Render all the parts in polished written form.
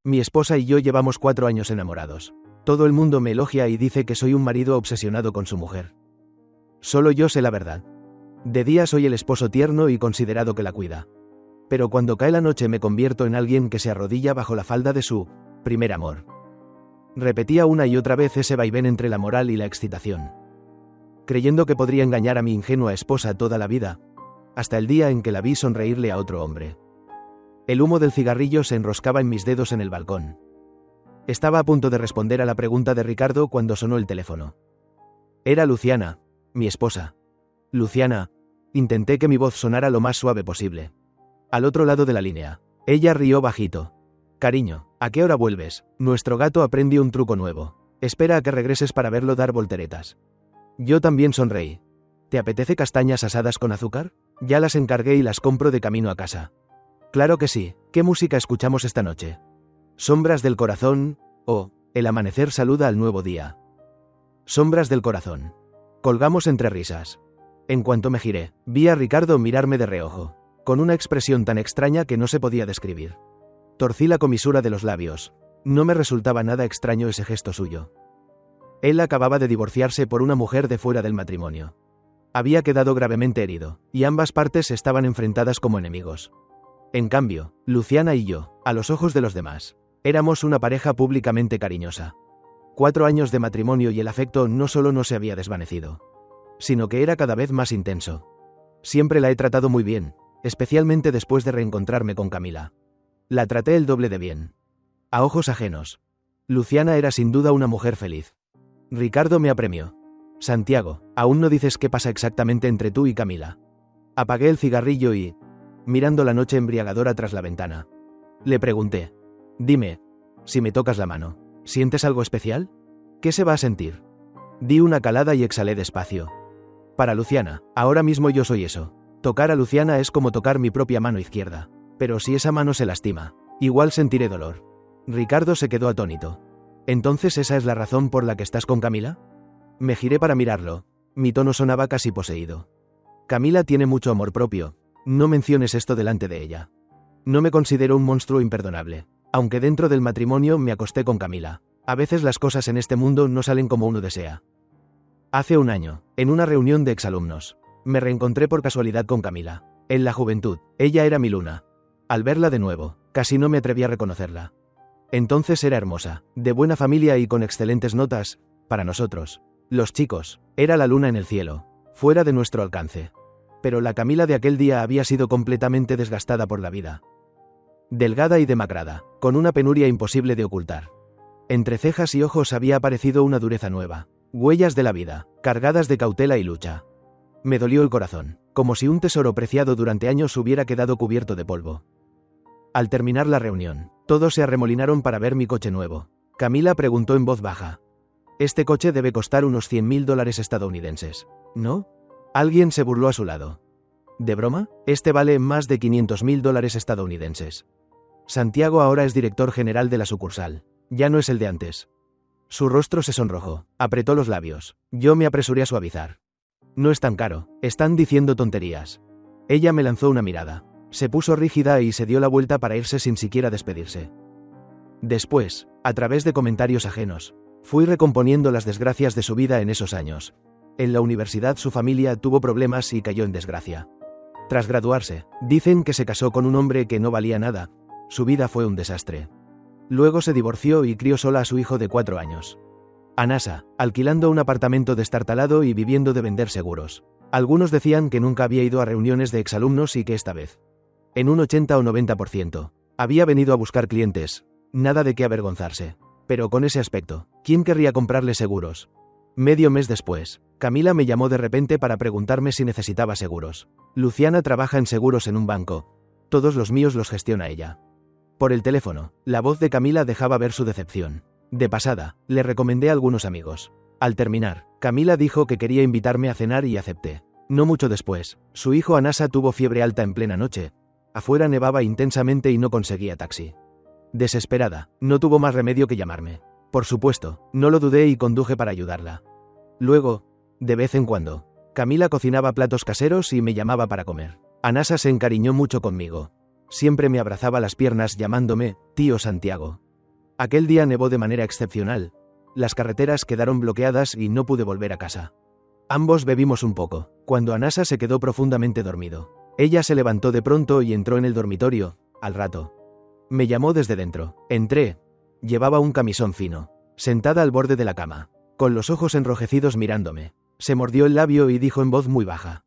Mi esposa y yo llevamos 4 años enamorados. Todo el mundo me elogia y dice que soy un marido obsesionado con su mujer. Solo yo sé la verdad. De día soy el esposo tierno y considerado que la cuida. Pero cuando cae la noche me convierto en alguien que se arrodilla bajo la falda de su primer amor. Repetía una y otra vez ese vaivén entre la moral y la excitación, creyendo que podría engañar a mi ingenua esposa toda la vida, hasta el día en que la vi sonreírle a otro hombre. El humo del cigarrillo se enroscaba en mis dedos en el balcón. Estaba a punto de responder a la pregunta de Ricardo cuando sonó el teléfono. Era Luciana, mi esposa. Luciana, intenté que mi voz sonara lo más suave posible. Al otro lado de la línea. Ella rió bajito. Cariño, ¿a qué hora vuelves? Nuestro gato aprendió un truco nuevo. Espera a que regreses para verlo dar volteretas. Yo también sonreí. ¿Te apetece castañas asadas con azúcar? Ya las encargué y las compro de camino a casa. Claro que sí. ¿Qué música escuchamos esta noche? Sombras del corazón, o El amanecer saluda al nuevo día. Sombras del corazón. Colgamos entre risas. En cuanto me giré, vi a Ricardo mirarme de reojo, con una expresión tan extraña que no se podía describir. Torcí la comisura de los labios. No me resultaba nada extraño ese gesto suyo. Él acababa de divorciarse por una mujer de fuera del matrimonio. Había quedado gravemente herido, y ambas partes estaban enfrentadas como enemigos. En cambio, Luciana y yo, a los ojos de los demás, éramos una pareja públicamente cariñosa. 4 años de matrimonio y el afecto no solo no se había desvanecido, sino que era cada vez más intenso. Siempre la he tratado muy bien, especialmente después de reencontrarme con Camila. La traté el doble de bien. A ojos ajenos, Luciana era sin duda una mujer feliz. Ricardo me apremió. Santiago, aún no dices qué pasa exactamente entre tú y Camila. Apagué el cigarrillo y, mirando la noche embriagadora tras la ventana, le pregunté. Dime, si me tocas la mano, ¿sientes algo especial? ¿Qué se va a sentir? Di una calada y exhalé despacio. Para Luciana, ahora mismo yo soy eso. Tocar a Luciana es como tocar mi propia mano izquierda. Pero si esa mano se lastima, igual sentiré dolor. Ricardo se quedó atónito. ¿Entonces esa es la razón por la que estás con Camila? Me giré para mirarlo. Mi tono sonaba casi poseído. Camila tiene mucho amor propio. No menciones esto delante de ella. No me considero un monstruo imperdonable. Aunque dentro del matrimonio me acosté con Camila. A veces las cosas en este mundo no salen como uno desea. Hace un año, en una reunión de exalumnos, me reencontré por casualidad con Camila. En la juventud, ella era mi luna. Al verla de nuevo, casi no me atreví a reconocerla. Entonces era hermosa, de buena familia y con excelentes notas, para nosotros, los chicos, era la luna en el cielo, fuera de nuestro alcance. Pero la Camila de aquel día había sido completamente desgastada por la vida. Delgada y demacrada, con una penuria imposible de ocultar. Entre cejas y ojos había aparecido una dureza nueva, huellas de la vida, cargadas de cautela y lucha. Me dolió el corazón, como si un tesoro preciado durante años hubiera quedado cubierto de polvo. Al terminar la reunión, todos se arremolinaron para ver mi coche nuevo. Camila preguntó en voz baja. Este coche debe costar unos $100.000 estadounidenses, ¿no? Alguien se burló a su lado. ¿De broma? Este vale más de $500.000 estadounidenses. Santiago ahora es director general de la sucursal. Ya no es el de antes. Su rostro se sonrojó, apretó los labios. Yo me apresuré a suavizar. No es tan caro, están diciendo tonterías. Ella me lanzó una mirada. Se puso rígida y se dio la vuelta para irse sin siquiera despedirse. Después, a través de comentarios ajenos, fui recomponiendo las desgracias de su vida en esos años. En la universidad su familia tuvo problemas y cayó en desgracia. Tras graduarse, dicen que se casó con un hombre que no valía nada. Su vida fue un desastre. Luego se divorció y crió sola a su hijo de 4 años. A NASA, alquilando un apartamento destartalado y viviendo de vender seguros. Algunos decían que nunca había ido a reuniones de exalumnos y que esta vez, en un 80 o 90%, había venido a buscar clientes. Nada de qué avergonzarse. Pero con ese aspecto, ¿quién querría comprarle seguros? Medio mes después, Camila me llamó de repente para preguntarme si necesitaba seguros. Luciana trabaja en seguros en un banco. Todos los míos los gestiona ella. Por el teléfono, la voz de Camila dejaba ver su decepción. De pasada, le recomendé a algunos amigos. Al terminar, Camila dijo que quería invitarme a cenar y acepté. No mucho después, su hijo Anasa tuvo fiebre alta en plena noche. Afuera nevaba intensamente y no conseguía taxi. Desesperada, no tuvo más remedio que llamarme. Por supuesto, no lo dudé y conduje para ayudarla. Luego, de vez en cuando, Camila cocinaba platos caseros y me llamaba para comer. Anasa se encariñó mucho conmigo. Siempre me abrazaba las piernas llamándome, tío Santiago. Aquel día nevó de manera excepcional. Las carreteras quedaron bloqueadas y no pude volver a casa. Ambos bebimos un poco, cuando Anasa se quedó profundamente dormido. Ella se levantó de pronto y entró en el dormitorio, al rato. Me llamó desde dentro. Entré. Llevaba un camisón fino. Sentada al borde de la cama, con los ojos enrojecidos mirándome. Se mordió el labio y dijo en voz muy baja: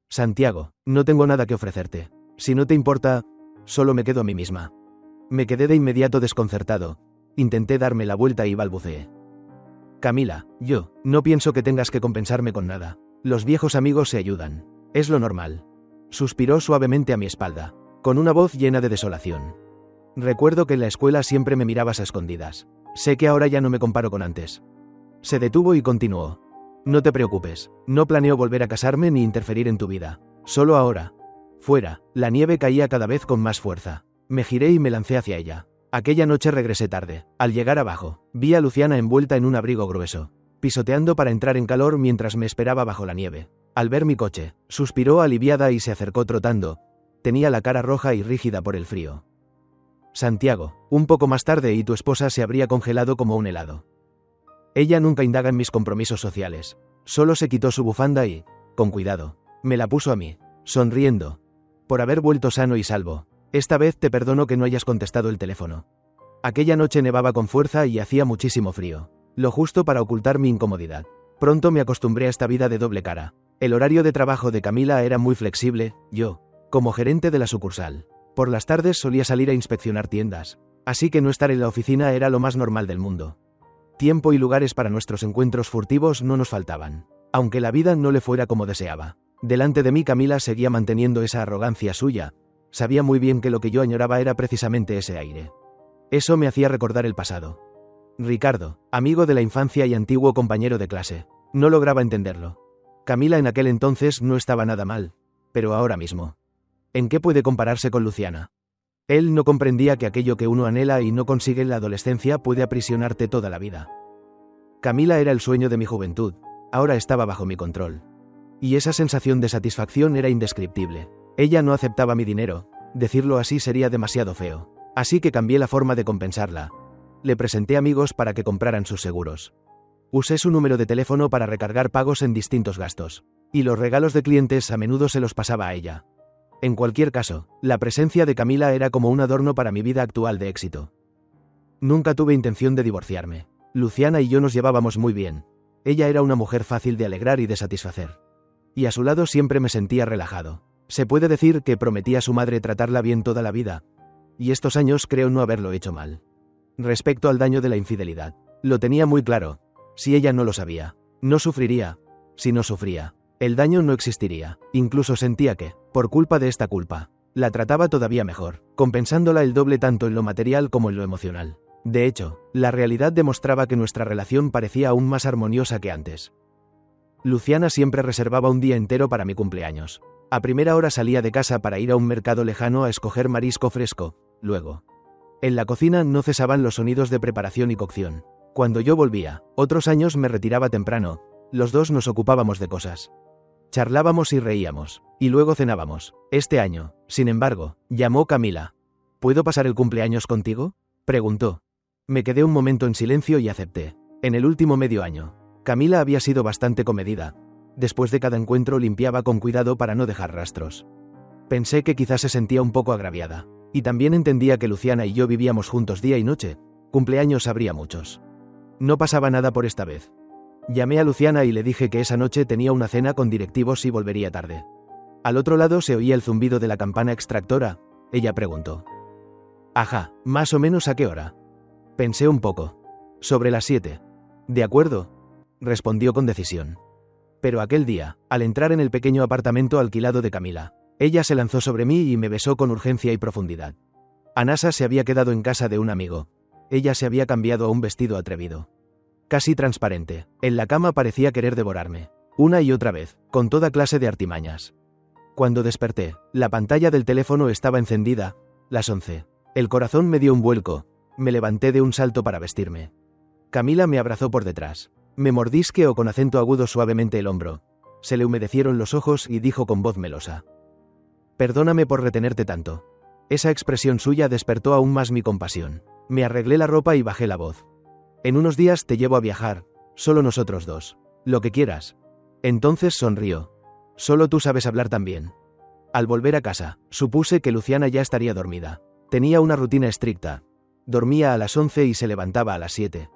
Santiago, no tengo nada que ofrecerte. Si no te importa, solo me quedo a mí misma. Me quedé de inmediato desconcertado. Intenté darme la vuelta y balbuceé: Camila, yo no pienso que tengas que compensarme con nada. Los viejos amigos se ayudan. Es lo normal. Suspiró suavemente a mi espalda, con una voz llena de desolación. Recuerdo que en la escuela siempre me mirabas a escondidas. Sé que ahora ya no me comparo con antes. Se detuvo y continuó: No te preocupes, no planeo volver a casarme ni interferir en tu vida. Solo ahora. Fuera, la nieve caía cada vez con más fuerza. Me giré y me lancé hacia ella. Aquella noche regresé tarde. Al llegar abajo, vi a Luciana envuelta en un abrigo grueso, pisoteando para entrar en calor mientras me esperaba bajo la nieve. Al ver mi coche, suspiró aliviada y se acercó trotando. Tenía la cara roja y rígida por el frío. Santiago, un poco más tarde y tu esposa se habría congelado como un helado. Ella nunca indaga en mis compromisos sociales. Solo se quitó su bufanda y, con cuidado, me la puso a mí, sonriendo. Por haber vuelto sano y salvo. Esta vez te perdono que no hayas contestado el teléfono. Aquella noche nevaba con fuerza y hacía muchísimo frío. Lo justo para ocultar mi incomodidad. Pronto me acostumbré a esta vida de doble cara. El horario de trabajo de Camila era muy flexible. Yo, como gerente de la sucursal, por las tardes solía salir a inspeccionar tiendas. Así que no estar en la oficina era lo más normal del mundo. Tiempo y lugares para nuestros encuentros furtivos no nos faltaban. Aunque la vida no le fuera como deseaba. Delante de mí Camila seguía manteniendo esa arrogancia suya. Sabía muy bien que lo que yo añoraba era precisamente ese aire. Eso me hacía recordar el pasado. Ricardo, amigo de la infancia y antiguo compañero de clase. No lograba entenderlo. Camila en aquel entonces no estaba nada mal. Pero ahora mismo. ¿En qué puede compararse con Luciana? Él no comprendía que aquello que uno anhela y no consigue en la adolescencia puede aprisionarte toda la vida. Camila era el sueño de mi juventud. Ahora estaba bajo mi control. Y esa sensación de satisfacción era indescriptible. Ella no aceptaba mi dinero. Decirlo así sería demasiado feo. Así que cambié la forma de compensarla. Le presenté amigos para que compraran sus seguros. Usé su número de teléfono para recargar pagos en distintos gastos. Y los regalos de clientes a menudo se los pasaba a ella. En cualquier caso, la presencia de Camila era como un adorno para mi vida actual de éxito. Nunca tuve intención de divorciarme. Luciana y yo nos llevábamos muy bien. Ella era una mujer fácil de alegrar y de satisfacer. Y a su lado siempre me sentía relajado. Se puede decir que prometí a su madre tratarla bien toda la vida. Y estos años creo no haberlo hecho mal. Respecto al daño de la infidelidad, lo tenía muy claro. Si ella no lo sabía, no sufriría. Si no sufría, el daño no existiría. Incluso sentía que, por culpa de esta culpa, la trataba todavía mejor, compensándola el doble tanto en lo material como en lo emocional. De hecho, la realidad demostraba que nuestra relación parecía aún más armoniosa que antes. Luciana siempre reservaba un día entero para mi cumpleaños. A primera hora salía de casa para ir a un mercado lejano a escoger marisco fresco. Luego, en la cocina no cesaban los sonidos de preparación y cocción. Cuando yo volvía, otros años me retiraba temprano. Los dos nos ocupábamos de cosas. Charlábamos y reíamos, y luego cenábamos. Este año, sin embargo, llamó Camila. ¿Puedo pasar el cumpleaños contigo?, preguntó. Me quedé un momento en silencio y acepté. En el último medio año, Camila había sido bastante comedida. Después de cada encuentro limpiaba con cuidado para no dejar rastros. Pensé que quizás se sentía un poco agraviada. Y también entendía que Luciana y yo vivíamos juntos día y noche. Cumpleaños habría muchos. No pasaba nada por esta vez. Llamé a Luciana y le dije que esa noche tenía una cena con directivos y volvería tarde. Al otro lado se oía el zumbido de la campana extractora. Ella preguntó. Ajá, ¿más o menos a qué hora? Pensé un poco. Sobre las 7. De acuerdo, respondió con decisión. Pero aquel día, al entrar en el pequeño apartamento alquilado de Camila, ella se lanzó sobre mí y me besó con urgencia y profundidad. Anasa se había quedado en casa de un amigo. Ella se había cambiado a un vestido atrevido. Casi transparente, en la cama parecía querer devorarme. Una y otra vez, con toda clase de artimañas. Cuando desperté, la pantalla del teléfono estaba encendida. Las 11. El corazón me dio un vuelco. Me levanté de un salto para vestirme. Camila me abrazó por detrás. Me mordisqueó con acento agudo suavemente el hombro. Se le humedecieron los ojos y dijo con voz melosa. Perdóname por retenerte tanto. Esa expresión suya despertó aún más mi compasión. Me arreglé la ropa y bajé la voz. En unos días te llevo a viajar, solo nosotros dos. Lo que quieras. Entonces sonrió. Solo tú sabes hablar tan bien. Al volver a casa, supuse que Luciana ya estaría dormida. Tenía una rutina estricta. Dormía a las 11 y se levantaba a las 7.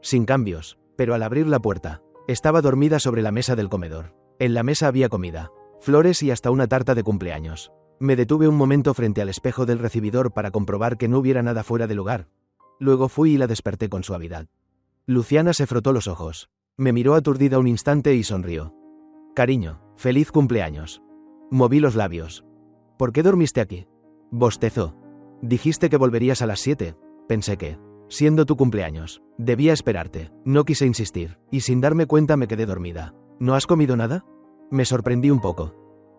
Sin cambios, pero al abrir la puerta, estaba dormida sobre la mesa del comedor. En la mesa había comida, flores y hasta una tarta de cumpleaños. Me detuve un momento frente al espejo del recibidor para comprobar que no hubiera nada fuera de lugar. Luego fui y la desperté con suavidad. Luciana se frotó los ojos. Me miró aturdida un instante y sonrió. Cariño, feliz cumpleaños. Moví los labios. ¿Por qué dormiste aquí? Bostezó. Dijiste que volverías a las 7. Pensé que, siendo tu cumpleaños, debía esperarte. No quise insistir, y sin darme cuenta me quedé dormida. ¿No has comido nada? Me sorprendí un poco.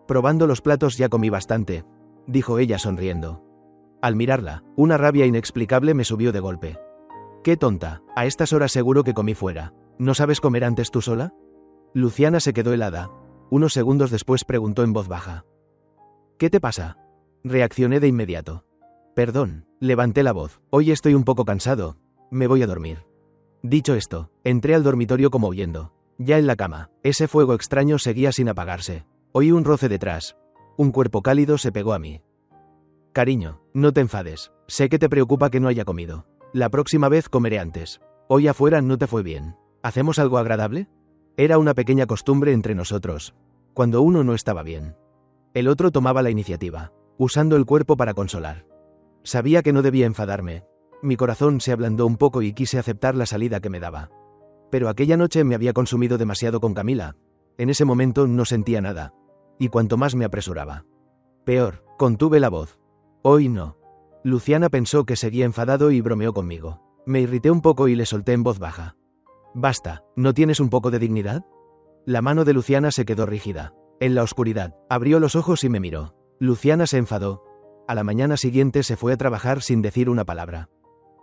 Probando los platos ya comí bastante, dijo ella sonriendo. Al mirarla, una rabia inexplicable me subió de golpe. ¡Qué tonta! A estas horas seguro que comí fuera. ¿No sabes comer antes tú sola? Luciana se quedó helada. Unos segundos después preguntó en voz baja. ¿Qué te pasa? Reaccioné de inmediato. Perdón, levanté la voz. Hoy estoy un poco cansado. Me voy a dormir. Dicho esto, entré al dormitorio como huyendo. Ya en la cama, ese fuego extraño seguía sin apagarse. Oí un roce detrás. Un cuerpo cálido se pegó a mí. Cariño, no te enfades. Sé que te preocupa que no haya comido. La próxima vez comeré antes. Hoy afuera no te fue bien. ¿Hacemos algo agradable? Era una pequeña costumbre entre nosotros. Cuando uno no estaba bien, el otro tomaba la iniciativa, usando el cuerpo para consolar. Sabía que no debía enfadarme. Mi corazón se ablandó un poco y quise aceptar la salida que me daba. Pero aquella noche me había consumido demasiado con Camila. En ese momento no sentía nada. Y cuanto más me apresuraba, peor. Contuve la voz. Hoy no. Luciana pensó que seguía enfadado y bromeó conmigo. Me irrité un poco y le solté en voz baja. Basta, ¿no tienes un poco de dignidad? La mano de Luciana se quedó rígida. En la oscuridad, abrió los ojos y me miró. Luciana se enfadó. A la mañana siguiente se fue a trabajar sin decir una palabra.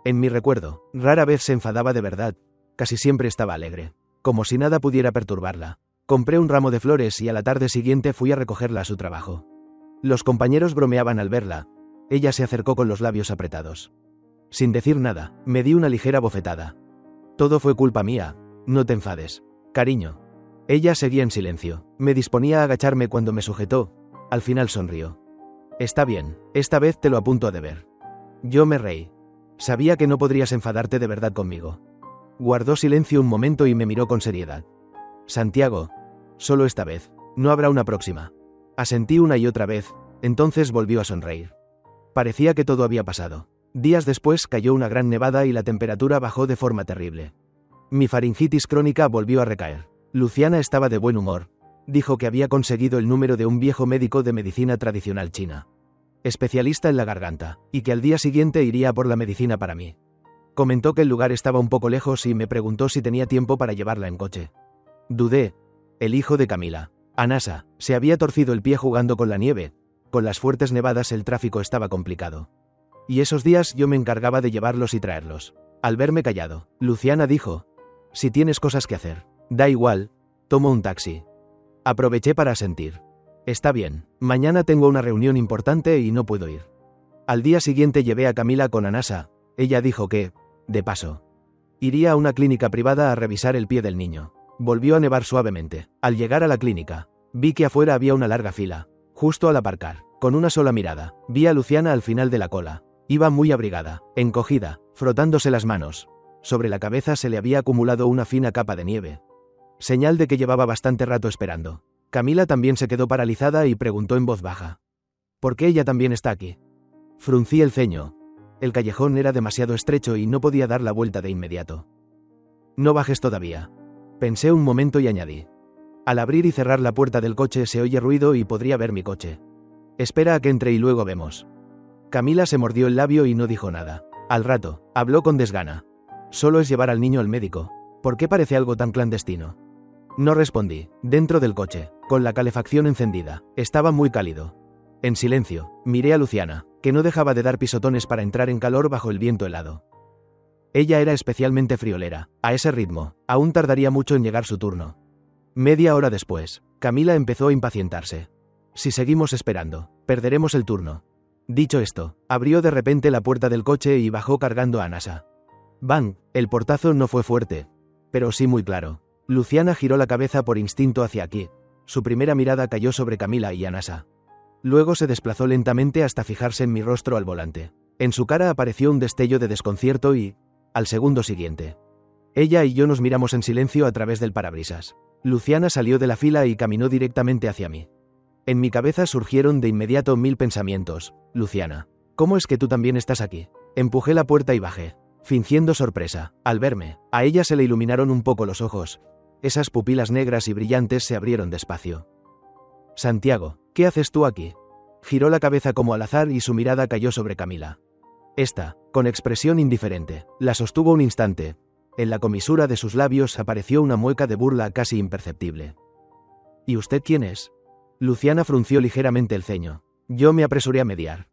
En mi recuerdo, rara vez se enfadaba de verdad. Casi siempre estaba alegre. Como si nada pudiera perturbarla. Compré un ramo de flores y a la tarde siguiente fui a recogerla a su trabajo. Los compañeros bromeaban al verla. Ella se acercó con los labios apretados. Sin decir nada, me di una ligera bofetada. Todo fue culpa mía. No te enfades. Cariño. Ella seguía en silencio. Me disponía a agacharme cuando me sujetó. Al final sonrió. Está bien, esta vez te lo apunto a deber. Yo me reí. Sabía que no podrías enfadarte de verdad conmigo. Guardó silencio un momento y me miró con seriedad. Santiago. Solo esta vez. No habrá una próxima. Asentí una y otra vez. Entonces volvió a sonreír. Parecía que todo había pasado. Días después cayó una gran nevada y la temperatura bajó de forma terrible. Mi faringitis crónica volvió a recaer. Luciana estaba de buen humor. Dijo que había conseguido el número de un viejo médico de medicina tradicional china, especialista en la garganta, y que al día siguiente iría por la medicina para mí. Comentó que el lugar estaba un poco lejos y me preguntó si tenía tiempo para llevarla en coche. Dudé. El hijo de Camila, Anasa, se había torcido el pie jugando con la nieve. Con las fuertes nevadas el tráfico estaba complicado. Y esos días yo me encargaba de llevarlos y traerlos. Al verme callado, Luciana dijo: si tienes cosas que hacer, da igual, tomo un taxi. Aproveché para asentir. Está bien, mañana tengo una reunión importante y no puedo ir. Al día siguiente llevé a Camila con Anasa. Ella dijo que, de paso, iría a una clínica privada a revisar el pie del niño. Volvió a nevar suavemente. Al llegar a la clínica, vi que afuera había una larga fila. Justo al aparcar, con una sola mirada, vi a Luciana al final de la cola. Iba muy abrigada, encogida, frotándose las manos. Sobre la cabeza se le había acumulado una fina capa de nieve. Señal de que llevaba bastante rato esperando. Camila también se quedó paralizada y preguntó en voz baja: ¿por qué ella también está aquí? Fruncí el ceño. El callejón era demasiado estrecho y no podía dar la vuelta de inmediato. No bajes todavía. Pensé un momento y añadí: al abrir y cerrar la puerta del coche se oye ruido y podría ver mi coche. Espera a que entre y luego vemos. Camila se mordió el labio y no dijo nada. Al rato, habló con desgana. Solo es llevar al niño al médico. ¿Por qué parece algo tan clandestino? No respondí. Dentro del coche, con la calefacción encendida, estaba muy cálido. En silencio, miré a Luciana, que no dejaba de dar pisotones para entrar en calor bajo el viento helado. Ella era especialmente friolera. A ese ritmo, aún tardaría mucho en llegar su turno. Media hora después, Camila empezó a impacientarse. Si seguimos esperando, perderemos el turno. Dicho esto, abrió de repente la puerta del coche y bajó cargando a Anasa. ¡Bang! El portazo no fue fuerte, pero sí muy claro. Luciana giró la cabeza por instinto hacia aquí. Su primera mirada cayó sobre Camila y Anasa. Luego se desplazó lentamente hasta fijarse en mi rostro al volante. En su cara apareció un destello de desconcierto y, al segundo siguiente, ella y yo nos miramos en silencio a través del parabrisas. Luciana salió de la fila y caminó directamente hacia mí. En mi cabeza surgieron de inmediato 1000 pensamientos. Luciana, ¿cómo es que tú también estás aquí? Empujé la puerta y bajé, fingiendo sorpresa. Al verme, a ella se le iluminaron un poco los ojos. Esas pupilas negras y brillantes se abrieron despacio. Santiago, ¿qué haces tú aquí? Giró la cabeza como al azar y su mirada cayó sobre Camila. Esta, con expresión indiferente, la sostuvo un instante. En la comisura de sus labios apareció una mueca de burla casi imperceptible. ¿Y usted quién es? Luciana frunció ligeramente el ceño. Yo me apresuré a mediar.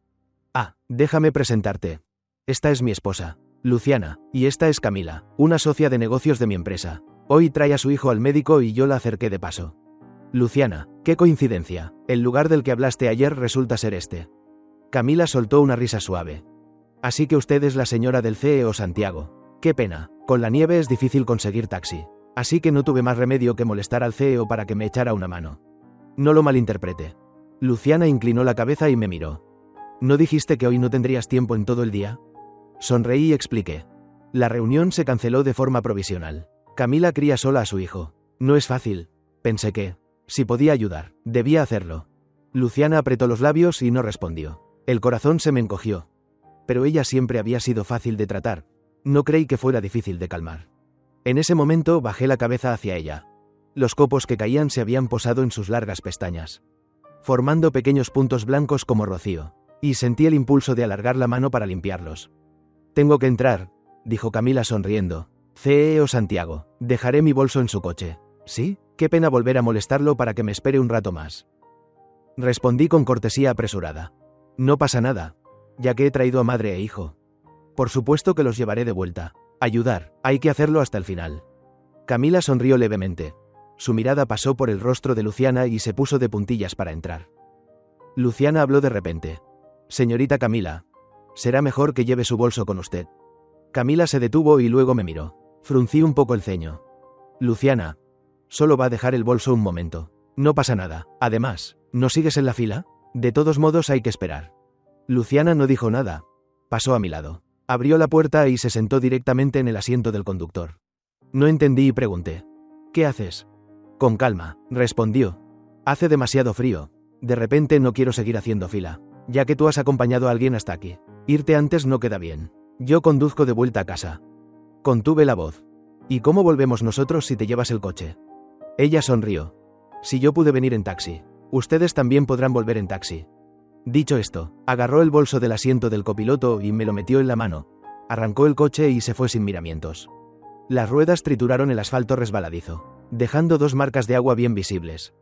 Déjame presentarte. Esta es mi esposa, Luciana, y esta es Camila, una socia de negocios de mi empresa. Hoy trae a su hijo al médico y yo la acerqué de paso. Luciana, qué coincidencia, el lugar del que hablaste ayer resulta ser este. Camila soltó una risa suave. Así que usted es la señora del CEO Santiago. Qué pena, con la nieve es difícil conseguir taxi. Así que no tuve más remedio que molestar al CEO para que me echara una mano. No lo malinterprete. Luciana inclinó la cabeza y me miró. ¿No dijiste que hoy no tendrías tiempo en todo el día? Sonreí y expliqué. La reunión se canceló de forma provisional. Camila cría sola a su hijo. No es fácil. Pensé que, si podía ayudar, debía hacerlo. Luciana apretó los labios y no respondió. El corazón se me encogió. Pero ella siempre había sido fácil de tratar. No creí que fuera difícil de calmar. En ese momento bajé la cabeza hacia ella. Los copos que caían se habían posado en sus largas pestañas, formando pequeños puntos blancos como rocío, y sentí el impulso de alargar la mano para limpiarlos. Tengo que entrar, dijo Camila sonriendo. CEO Santiago, dejaré mi bolso en su coche. ¿Sí? Qué pena volver a molestarlo para que me espere un rato más. Respondí con cortesía apresurada. No pasa nada, ya que he traído a madre e hijo. Por supuesto que los llevaré de vuelta. Ayudar, hay que hacerlo hasta el final. Camila sonrió levemente. Su mirada pasó por el rostro de Luciana y se puso de puntillas para entrar. Luciana habló de repente. Señorita Camila, será mejor que lleve su bolso con usted. Camila se detuvo y luego me miró. Fruncí un poco el ceño. Luciana, solo va a dejar el bolso un momento. No pasa nada. Además, ¿no sigues en la fila? De todos modos hay que esperar. Luciana no dijo nada. Pasó a mi lado. Abrió la puerta y se sentó directamente en el asiento del conductor. No entendí y pregunté. ¿Qué haces? Con calma, respondió. Hace demasiado frío. De repente no quiero seguir haciendo fila, ya que tú has acompañado a alguien hasta aquí. Irte antes no queda bien. Yo conduzco de vuelta a casa. Contuve la voz. ¿Y cómo volvemos nosotros si te llevas el coche? Ella sonrió. Si yo pude venir en taxi, ustedes también podrán volver en taxi. Dicho esto, agarró el bolso del asiento del copiloto y me lo metió en la mano. Arrancó el coche y se fue sin miramientos. Las ruedas trituraron el asfalto resbaladizo, dejando 2 marcas de agua bien visibles.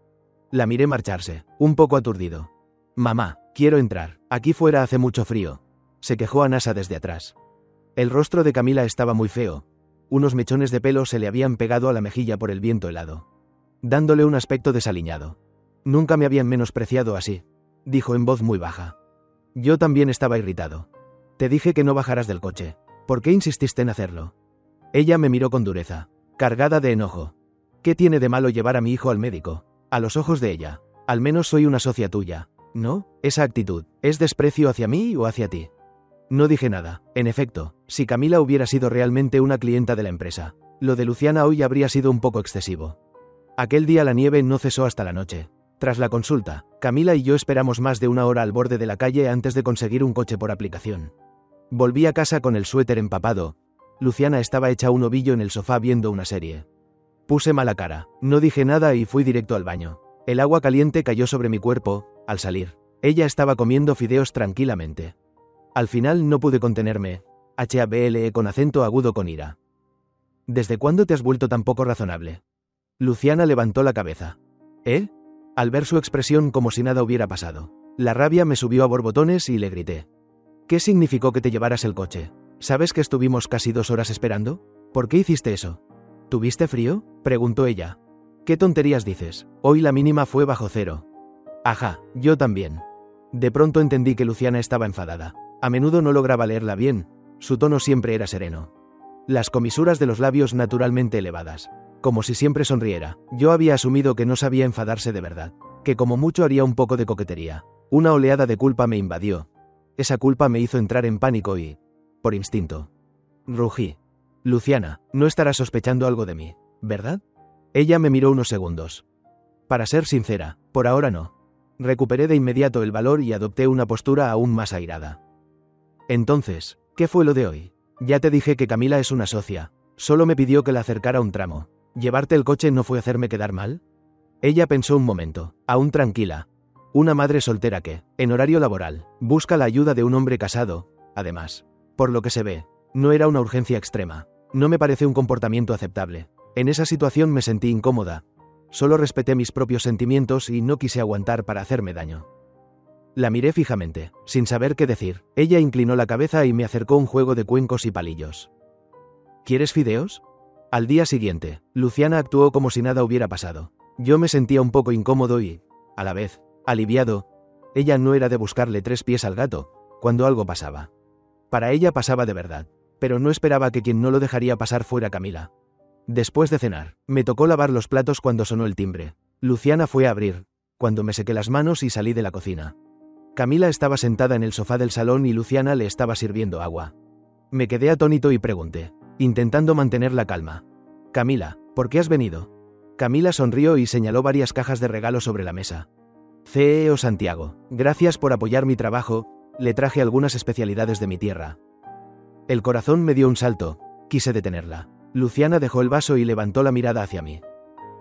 La miré marcharse, un poco aturdido. Mamá, quiero entrar, aquí fuera hace mucho frío, se quejó Anasa desde atrás. El rostro de Camila estaba muy feo. Unos mechones de pelo se le habían pegado a la mejilla por el viento helado, dándole un aspecto desaliñado. Nunca me habían menospreciado así, dijo en voz muy baja. Yo también estaba irritado. Te dije que no bajaras del coche. ¿Por qué insististe en hacerlo? Ella me miró con dureza, cargada de enojo. ¿Qué tiene de malo llevar a mi hijo al médico? A los ojos de ella, al menos soy una socia tuya, ¿no? Esa actitud, ¿es desprecio hacia mí o hacia ti? No dije nada. En efecto, si Camila hubiera sido realmente una clienta de la empresa, lo de Luciana hoy habría sido un poco excesivo. Aquel día la nieve no cesó hasta la noche. Tras la consulta, Camila y yo esperamos más de 1 hora al borde de la calle antes de conseguir un coche por aplicación. Volví a casa con el suéter empapado. Luciana estaba hecha un ovillo en el sofá viendo una serie. Puse mala cara, no dije nada y fui directo al baño. El agua caliente cayó sobre mi cuerpo. Al salir, ella estaba comiendo fideos tranquilamente. Al final no pude contenerme. HABLE con acento agudo con ira. ¿Desde cuándo te has vuelto tan poco razonable? Luciana levantó la cabeza. ¿Eh? Al ver su expresión como si nada hubiera pasado, la rabia me subió a borbotones y le grité. ¿Qué significó que te llevaras el coche? ¿Sabes que estuvimos casi 2 horas esperando? ¿Por qué hiciste eso? ¿Tuviste frío?, preguntó ella. ¿Qué tonterías dices? Hoy la mínima fue bajo cero. Ajá, yo también. De pronto entendí que Luciana estaba enfadada. A menudo no lograba leerla bien, su tono siempre era sereno. Las comisuras de los labios naturalmente elevadas. Como si siempre sonriera. Yo había asumido que no sabía enfadarse de verdad, que como mucho haría un poco de coquetería. Una oleada de culpa me invadió. Esa culpa me hizo entrar en pánico y, por instinto, rugí. Luciana, no estarás sospechando algo de mí, ¿verdad? Ella me miró unos segundos. Para ser sincera, por ahora no. Recuperé de inmediato el valor y adopté una postura aún más airada. Entonces, ¿qué fue lo de hoy? Ya te dije que Camila es una socia. Solo me pidió que la acercara un tramo. ¿Llevarte el coche no fue hacerme quedar mal? Ella pensó un momento, aún tranquila. Una madre soltera que, en horario laboral, busca la ayuda de un hombre casado, además. Por lo que se ve, no era una urgencia extrema. No me parece un comportamiento aceptable. En esa situación me sentí incómoda. Solo respeté mis propios sentimientos y no quise aguantar para hacerme daño. La miré fijamente, sin saber qué decir. Ella inclinó la cabeza y me acercó un juego de cuencos y palillos. ¿Quieres fideos? Al día siguiente, Luciana actuó como si nada hubiera pasado. Yo me sentía un poco incómodo y, a la vez, aliviado. Ella no era de buscarle tres pies al gato, cuando algo pasaba. Para ella pasaba de verdad, pero no esperaba que quien no lo dejaría pasar fuera Camila. Después de cenar, me tocó lavar los platos cuando sonó el timbre. Luciana fue a abrir, cuando me sequé las manos y salí de la cocina. Camila estaba sentada en el sofá del salón y Luciana le estaba sirviendo agua. Me quedé atónito y pregunté, intentando mantener la calma. Camila, ¿por qué has venido? Camila sonrió y señaló varias cajas de regalo sobre la mesa. CEO Santiago, gracias por apoyar mi trabajo, le traje algunas especialidades de mi tierra. El corazón me dio un salto, quise detenerla. Luciana dejó el vaso y levantó la mirada hacia mí.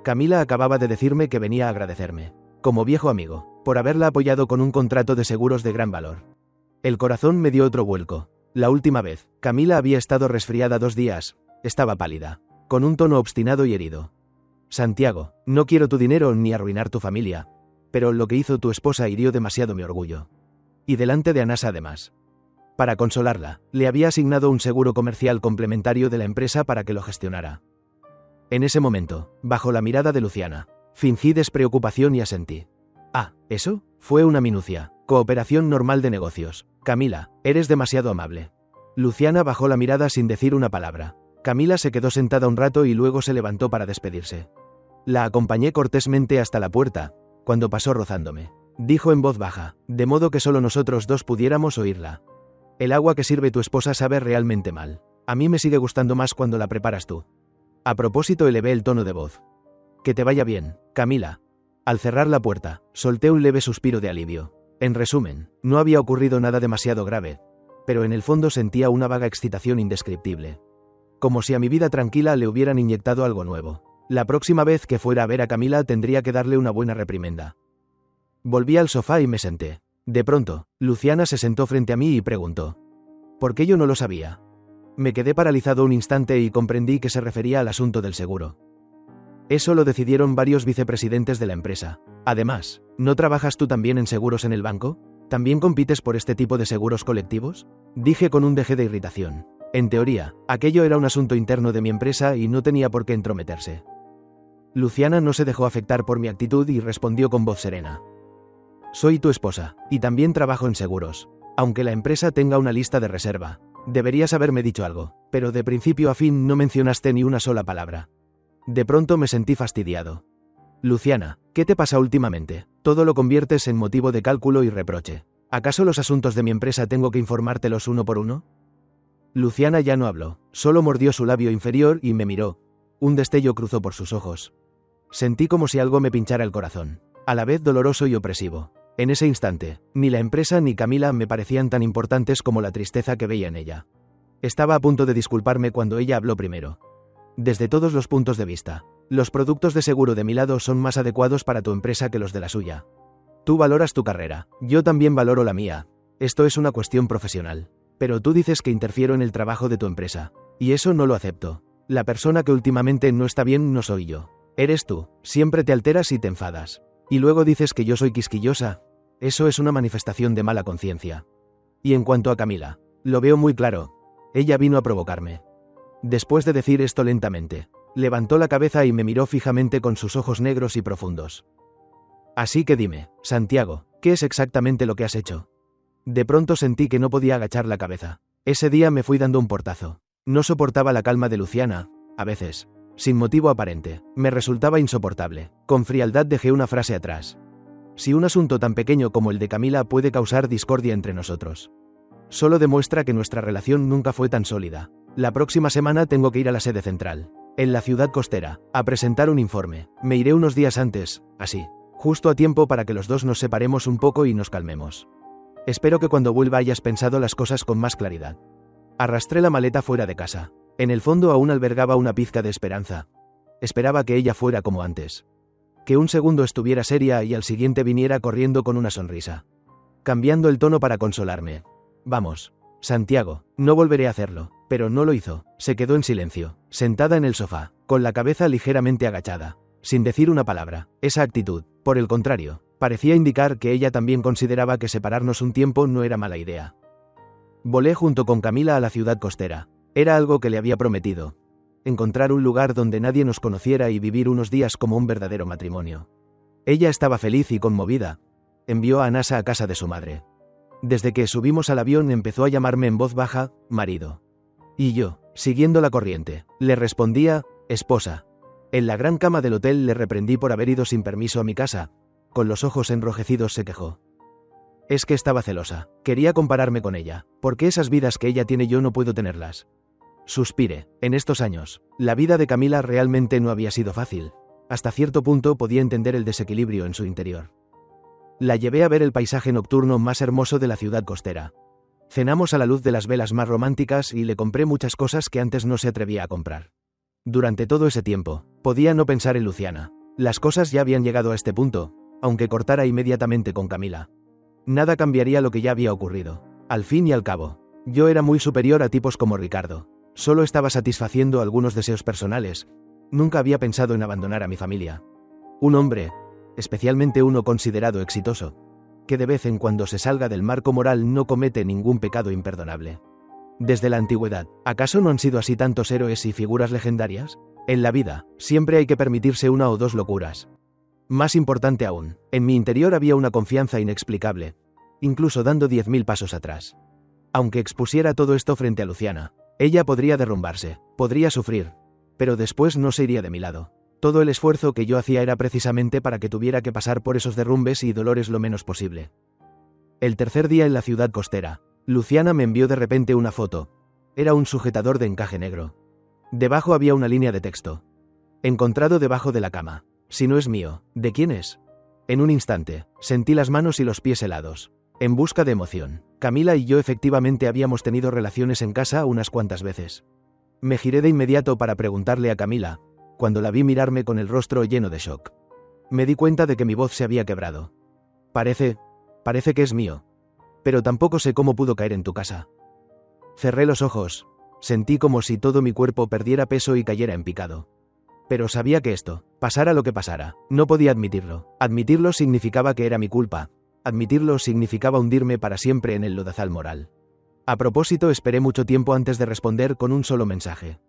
Camila acababa de decirme que venía a agradecerme, como viejo amigo, por haberla apoyado con un contrato de seguros de gran valor. El corazón me dio otro vuelco. La última vez, Camila había estado resfriada 2 días, estaba pálida, con un tono obstinado y herido. Santiago, no quiero tu dinero ni arruinar tu familia, pero lo que hizo tu esposa hirió demasiado mi orgullo. Y delante de Anasa además. Para consolarla, le había asignado un seguro comercial complementario de la empresa para que lo gestionara. En ese momento, bajo la mirada de Luciana, fingí despreocupación y asentí. Ah, ¿eso? Fue una minucia. Cooperación normal de negocios. Camila, eres demasiado amable. Luciana bajó la mirada sin decir una palabra. Camila se quedó sentada un rato y luego se levantó para despedirse. La acompañé cortésmente hasta la puerta, cuando pasó rozándome. Dijo en voz baja, de modo que solo nosotros dos pudiéramos oírla. El agua que sirve tu esposa sabe realmente mal. A mí me sigue gustando más cuando la preparas tú. A propósito, elevé el tono de voz. Que te vaya bien, Camila. Al cerrar la puerta, solté un leve suspiro de alivio. En resumen, no había ocurrido nada demasiado grave, pero en el fondo sentía una vaga excitación indescriptible. Como si a mi vida tranquila le hubieran inyectado algo nuevo. La próxima vez que fuera a ver a Camila tendría que darle una buena reprimenda. Volví al sofá y me senté. De pronto, Luciana se sentó frente a mí y preguntó. ¿Por qué yo no lo sabía? Me quedé paralizado un instante y comprendí que se refería al asunto del seguro. Eso lo decidieron varios vicepresidentes de la empresa. Además, ¿no trabajas tú también en seguros en el banco? ¿También compites por este tipo de seguros colectivos? Dije con un deje de irritación. En teoría, aquello era un asunto interno de mi empresa y no tenía por qué entrometerse. Luciana no se dejó afectar por mi actitud y respondió con voz serena. Soy tu esposa, y también trabajo en seguros. Aunque la empresa tenga una lista de reserva, deberías haberme dicho algo, pero de principio a fin no mencionaste ni una sola palabra. De pronto me sentí fastidiado. Luciana, ¿qué te pasa últimamente? Todo lo conviertes en motivo de cálculo y reproche. ¿Acaso los asuntos de mi empresa tengo que informártelos uno por uno? Luciana ya no habló, solo mordió su labio inferior y me miró. Un destello cruzó por sus ojos. Sentí como si algo me pinchara el corazón, a la vez doloroso y opresivo. En ese instante, ni la empresa ni Camila me parecían tan importantes como la tristeza que veía en ella. Estaba a punto de disculparme cuando ella habló primero. Desde todos los puntos de vista, los productos de seguro de mi lado son más adecuados para tu empresa que los de la suya. Tú valoras tu carrera, yo también valoro la mía. Esto es una cuestión profesional. Pero tú dices que interfiero en el trabajo de tu empresa. Y eso no lo acepto. La persona que últimamente no está bien no soy yo. Eres tú, siempre te alteras y te enfadas. Y luego dices que yo soy quisquillosa. Eso es una manifestación de mala conciencia. Y en cuanto a Camila, lo veo muy claro. Ella vino a provocarme. Después de decir esto lentamente, levantó la cabeza y me miró fijamente con sus ojos negros y profundos. Así que dime, Santiago, ¿Qué es exactamente lo que has hecho? De pronto sentí que no podía agachar la cabeza. Ese día me fui dando un portazo. No soportaba la calma de Luciana, a veces, sin motivo aparente. Me resultaba insoportable. Con frialdad dejé una frase atrás. Si un asunto tan pequeño como el de Camila puede causar discordia entre nosotros, solo demuestra que nuestra relación nunca fue tan sólida. La próxima semana tengo que ir a la sede central, en la ciudad costera, a presentar un informe. Me iré unos días antes, así, justo a tiempo para que los dos nos separemos un poco y nos calmemos. Espero que cuando vuelva hayas pensado las cosas con más claridad. Arrastré la maleta fuera de casa. En el fondo aún albergaba una pizca de esperanza. Esperaba que ella fuera como antes. Que un segundo estuviera seria y al siguiente viniera corriendo con una sonrisa, cambiando el tono para consolarme. Vamos, Santiago, no volveré a hacerlo. Pero no lo hizo. Se quedó en silencio, sentada en el sofá, con la cabeza ligeramente agachada, sin decir una palabra. Esa actitud, por el contrario, parecía indicar que ella también consideraba que separarnos un tiempo no era mala idea. Volé junto con Camila a la ciudad costera. Era algo que le había prometido. Encontrar un lugar donde nadie nos conociera y vivir unos días como un verdadero matrimonio. Ella estaba feliz y conmovida. Envió a Anasa a casa de su madre. Desde que subimos al avión empezó a llamarme en voz baja, marido. Y yo, siguiendo la corriente, le respondía, esposa. En la gran cama del hotel le reprendí por haber ido sin permiso a mi casa. Con los ojos enrojecidos se quejó. Es que estaba celosa. Quería compararme con ella. Porque esas vidas que ella tiene yo no puedo tenerlas. Suspiré. En estos años, la vida de Camila realmente no había sido fácil. Hasta cierto punto podía entender el desequilibrio en su interior. La llevé a ver el paisaje nocturno más hermoso de la ciudad costera. Cenamos a la luz de las velas más románticas y le compré muchas cosas que antes no se atrevía a comprar. Durante todo ese tiempo, podía no pensar en Luciana. Las cosas ya habían llegado a este punto, aunque cortara inmediatamente con Camila. Nada cambiaría lo que ya había ocurrido. Al fin y al cabo, yo era muy superior a tipos como Ricardo. Solo estaba satisfaciendo algunos deseos personales. Nunca había pensado en abandonar a mi familia. Un hombre, especialmente uno considerado exitoso, que de vez en cuando se salga del marco moral no comete ningún pecado imperdonable. Desde la antigüedad, ¿acaso no han sido así tantos héroes y figuras legendarias? En la vida, siempre hay que permitirse una o dos locuras. Más importante aún, en mi interior había una confianza inexplicable, incluso dando 10.000 pasos atrás. Aunque expusiera todo esto frente a Luciana, ella podría derrumbarse, podría sufrir, pero después no se iría de mi lado. Todo el esfuerzo que yo hacía era precisamente para que tuviera que pasar por esos derrumbes y dolores lo menos posible. El tercer día en la ciudad costera, Luciana me envió de repente una foto. Era un sujetador de encaje negro. Debajo había una línea de texto. Encontrado debajo de la cama. Si no es mío, ¿de quién es? En un instante, sentí las manos y los pies helados. En busca de emoción, Camila y yo efectivamente habíamos tenido relaciones en casa unas cuantas veces. Me giré de inmediato para preguntarle a Camila, cuando la vi mirarme con el rostro lleno de shock. Me di cuenta de que mi voz se había quebrado. Parece que es mío. Pero tampoco sé cómo pudo caer en tu casa. Cerré los ojos. Sentí como si todo mi cuerpo perdiera peso y cayera en picado. Pero sabía que esto, pasara lo que pasara, no podía admitirlo. Admitirlo significaba que era mi culpa. Admitirlo significaba hundirme para siempre en el lodazal moral. A propósito, esperé mucho tiempo antes de responder con un solo mensaje.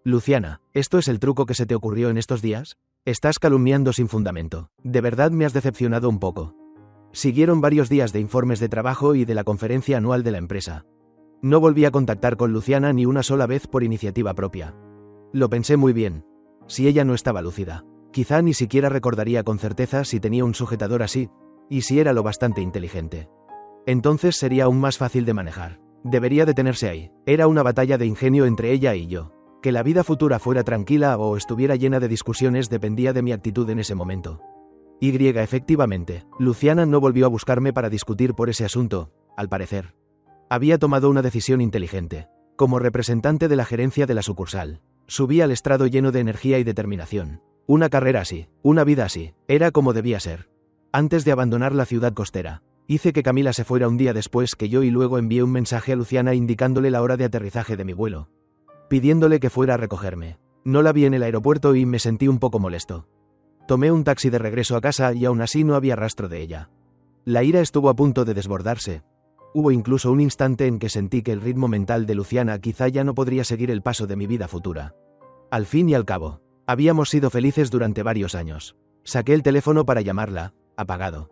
Luciana, ¿esto es el truco que se te ocurrió en estos días? Estás calumniando sin fundamento. De verdad me has decepcionado un poco. Siguieron varios días de informes de trabajo y de la conferencia anual de la empresa. No volví a contactar con Luciana ni una sola vez por iniciativa propia. Lo pensé muy bien. Si ella no estaba lúcida, quizá ni siquiera recordaría con certeza si tenía un sujetador así, y si era lo bastante inteligente. Entonces sería aún más fácil de manejar. Debería detenerse ahí. Era una batalla de ingenio entre ella y yo. Que la vida futura fuera tranquila o estuviera llena de discusiones dependía de mi actitud en ese momento. Efectivamente, Luciana no volvió a buscarme para discutir por ese asunto, al parecer. Había tomado una decisión inteligente. Como representante de la gerencia de la sucursal, subí al estrado lleno de energía y determinación. Una carrera así, una vida así, era como debía ser. Antes de abandonar la ciudad costera, hice que Camila se fuera un día después que yo y luego envié un mensaje a Luciana indicándole la hora de aterrizaje de mi vuelo, pidiéndole que fuera a recogerme. No la vi en el aeropuerto y me sentí un poco molesto. Tomé un taxi de regreso a casa y aún así no había rastro de ella. La ira estuvo a punto de desbordarse. Hubo incluso un instante en que sentí que el ritmo mental de Luciana quizá ya no podría seguir el paso de mi vida futura. Al fin y al cabo, habíamos sido felices durante varios años. Saqué el teléfono para llamarla, apagado.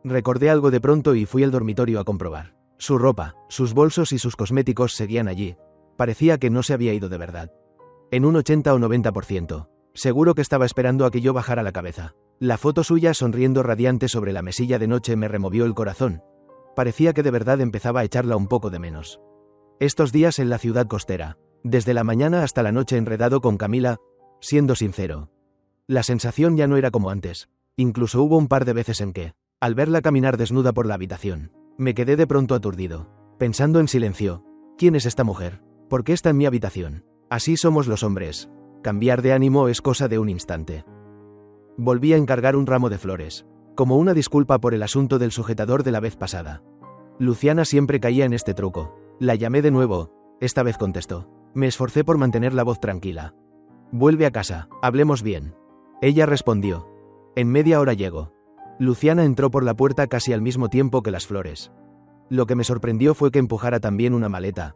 Recordé algo de pronto y fui al dormitorio a comprobar. Su ropa, sus bolsos y sus cosméticos seguían allí. Parecía que no se había ido de verdad. En un 80 o 90%. Seguro que estaba esperando a que yo bajara la cabeza. La foto suya sonriendo radiante sobre la mesilla de noche me removió el corazón. Parecía que de verdad empezaba a echarla un poco de menos. Estos días en la ciudad costera, desde la mañana hasta la noche enredado con Camila, siendo sincero. La sensación ya no era como antes. Incluso hubo un par de veces en que, al verla caminar desnuda por la habitación, me quedé de pronto aturdido, pensando en silencio. ¿Quién es esta mujer? ¿Por qué está en mi habitación? Así somos los hombres. Cambiar de ánimo es cosa de un instante. Volví a encargar un ramo de flores, como una disculpa por el asunto del sujetador de la vez pasada. Luciana siempre caía en este truco. La llamé de nuevo, esta vez contestó. Me esforcé por mantener la voz tranquila. Vuelve a casa, hablemos bien. Ella respondió. En media hora llego. Luciana entró por la puerta casi al mismo tiempo que las flores. Lo que me sorprendió fue que empujara también una maleta.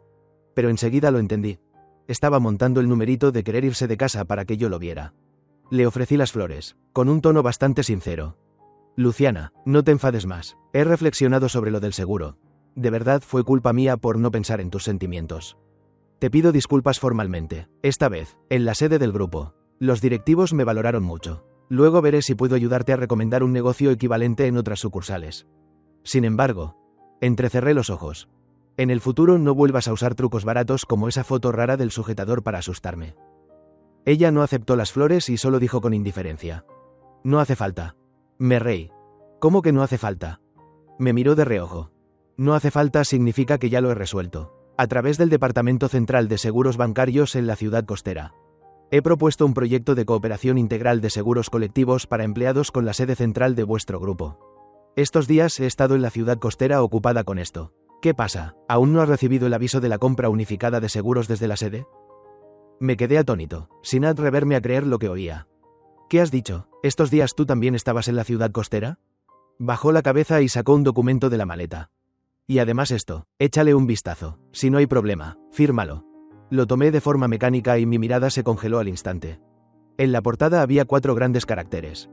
Pero enseguida lo entendí. Estaba montando el numerito de querer irse de casa para que yo lo viera. Le ofrecí las flores, con un tono bastante sincero. Luciana, no te enfades más. He reflexionado sobre lo del seguro. De verdad fue culpa mía por no pensar en tus sentimientos. Te pido disculpas formalmente. Esta vez, en la sede del grupo. Los directivos me valoraron mucho. Luego veré si puedo ayudarte a recomendar un negocio equivalente en otras sucursales. Sin embargo, entrecerré los ojos. En el futuro no vuelvas a usar trucos baratos como esa foto rara del sujetador para asustarme. Ella no aceptó las flores y solo dijo con indiferencia. No hace falta. Me reí. ¿Cómo que no hace falta? Me miró de reojo. No hace falta significa que ya lo he resuelto. A través del Departamento Central de Seguros Bancarios en la ciudad costera. He propuesto un proyecto de cooperación integral de seguros colectivos para empleados con la sede central de vuestro grupo. Estos días he estado en la ciudad costera ocupada con esto. ¿Qué pasa? ¿Aún no has recibido el aviso de la compra unificada de seguros desde la sede? Me quedé atónito, sin atreverme a creer lo que oía. ¿Qué has dicho? ¿Estos días tú también estabas en la ciudad costera? Bajó la cabeza y sacó un documento de la maleta. Y además esto, échale un vistazo. Si no hay problema, fírmalo. Lo tomé de forma mecánica y mi mirada se congeló al instante. En la portada había 4 grandes caracteres.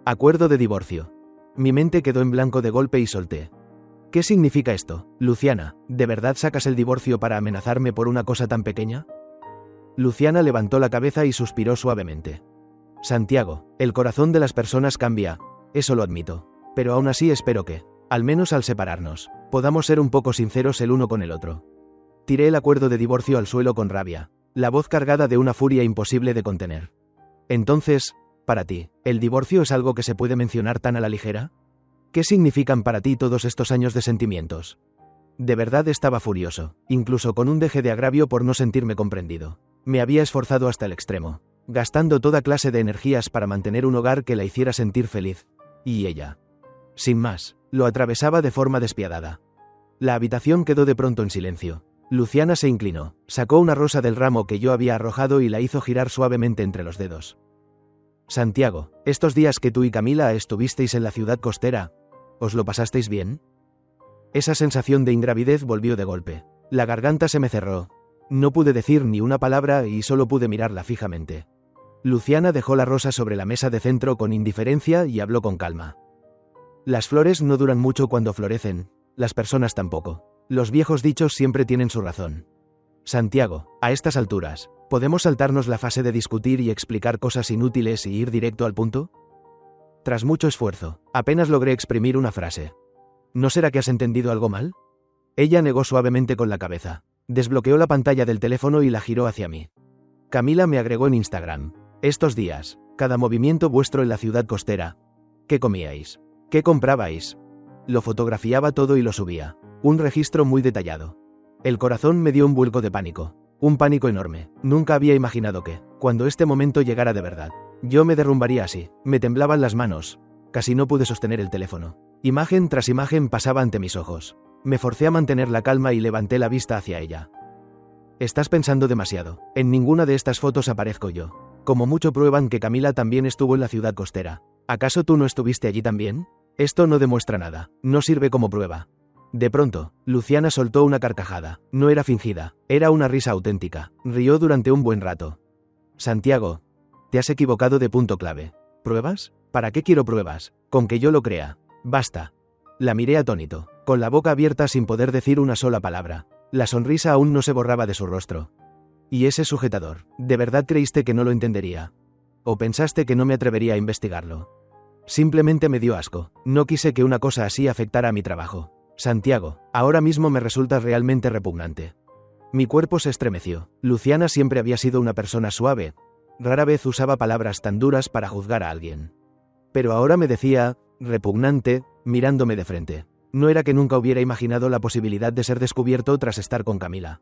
Acuerdo de divorcio. Mi mente quedó en blanco de golpe y solté. ¿Qué significa esto, Luciana? ¿De verdad sacas el divorcio para amenazarme por una cosa tan pequeña? Luciana levantó la cabeza y suspiró suavemente. Santiago, el corazón de las personas cambia, eso lo admito. Pero aún así espero que, al menos al separarnos, podamos ser un poco sinceros el uno con el otro. Tiré el acuerdo de divorcio al suelo con rabia, la voz cargada de una furia imposible de contener. Entonces, para ti, ¿el divorcio es algo que se puede mencionar tan a la ligera? ¿Qué significan para ti todos estos años de sentimientos? De verdad estaba furioso, incluso con un deje de agravio por no sentirme comprendido. Me había esforzado hasta el extremo, gastando toda clase de energías para mantener un hogar que la hiciera sentir feliz. Y ella, sin más, lo atravesaba de forma despiadada. La habitación quedó de pronto en silencio. Luciana se inclinó, sacó una rosa del ramo que yo había arrojado y la hizo girar suavemente entre los dedos. Santiago, estos días que tú y Camila estuvisteis en la ciudad costera, ¿os lo pasasteis bien? Esa sensación de ingravidez volvió de golpe. La garganta se me cerró. No pude decir ni una palabra y solo pude mirarla fijamente. Luciana dejó la rosa sobre la mesa de centro con indiferencia y habló con calma. Las flores no duran mucho cuando florecen, las personas tampoco. Los viejos dichos siempre tienen su razón. Santiago, a estas alturas, ¿podemos saltarnos la fase de discutir y explicar cosas inútiles y ir directo al punto? Tras mucho esfuerzo, apenas logré exprimir una frase. ¿No será que has entendido algo mal? Ella negó suavemente con la cabeza. Desbloqueó la pantalla del teléfono y la giró hacia mí. Camila me agregó en Instagram. Estos días, cada movimiento vuestro en la ciudad costera. ¿Qué comíais? ¿Qué comprabais? Lo fotografiaba todo y lo subía. Un registro muy detallado. El corazón me dio un vuelco de pánico. Un pánico enorme. Nunca había imaginado que, cuando este momento llegara de verdad, yo me derrumbaría así. Me temblaban las manos. Casi no pude sostener el teléfono. Imagen tras imagen pasaba ante mis ojos. Me forcé a mantener la calma y levanté la vista hacia ella. Estás pensando demasiado. En ninguna de estas fotos aparezco yo. Como mucho prueban que Camila también estuvo en la ciudad costera. ¿Acaso tú no estuviste allí también? Esto no demuestra nada. No sirve como prueba. De pronto, Luciana soltó una carcajada. No era fingida. Era una risa auténtica. Rió durante un buen rato. Santiago, te has equivocado de punto clave. ¿Pruebas? ¿Para qué quiero pruebas? Con que yo lo crea. Basta. La miré atónito, con la boca abierta sin poder decir una sola palabra. La sonrisa aún no se borraba de su rostro. ¿Y ese sujetador? ¿De verdad creíste que no lo entendería? ¿O pensaste que no me atrevería a investigarlo? Simplemente me dio asco. No quise que una cosa así afectara a mi trabajo. Santiago, ahora mismo me resultas realmente repugnante. Mi cuerpo se estremeció. Luciana siempre había sido una persona suave. Rara vez usaba palabras tan duras para juzgar a alguien. Pero ahora me decía, repugnante, mirándome de frente. No era que nunca hubiera imaginado la posibilidad de ser descubierto tras estar con Camila.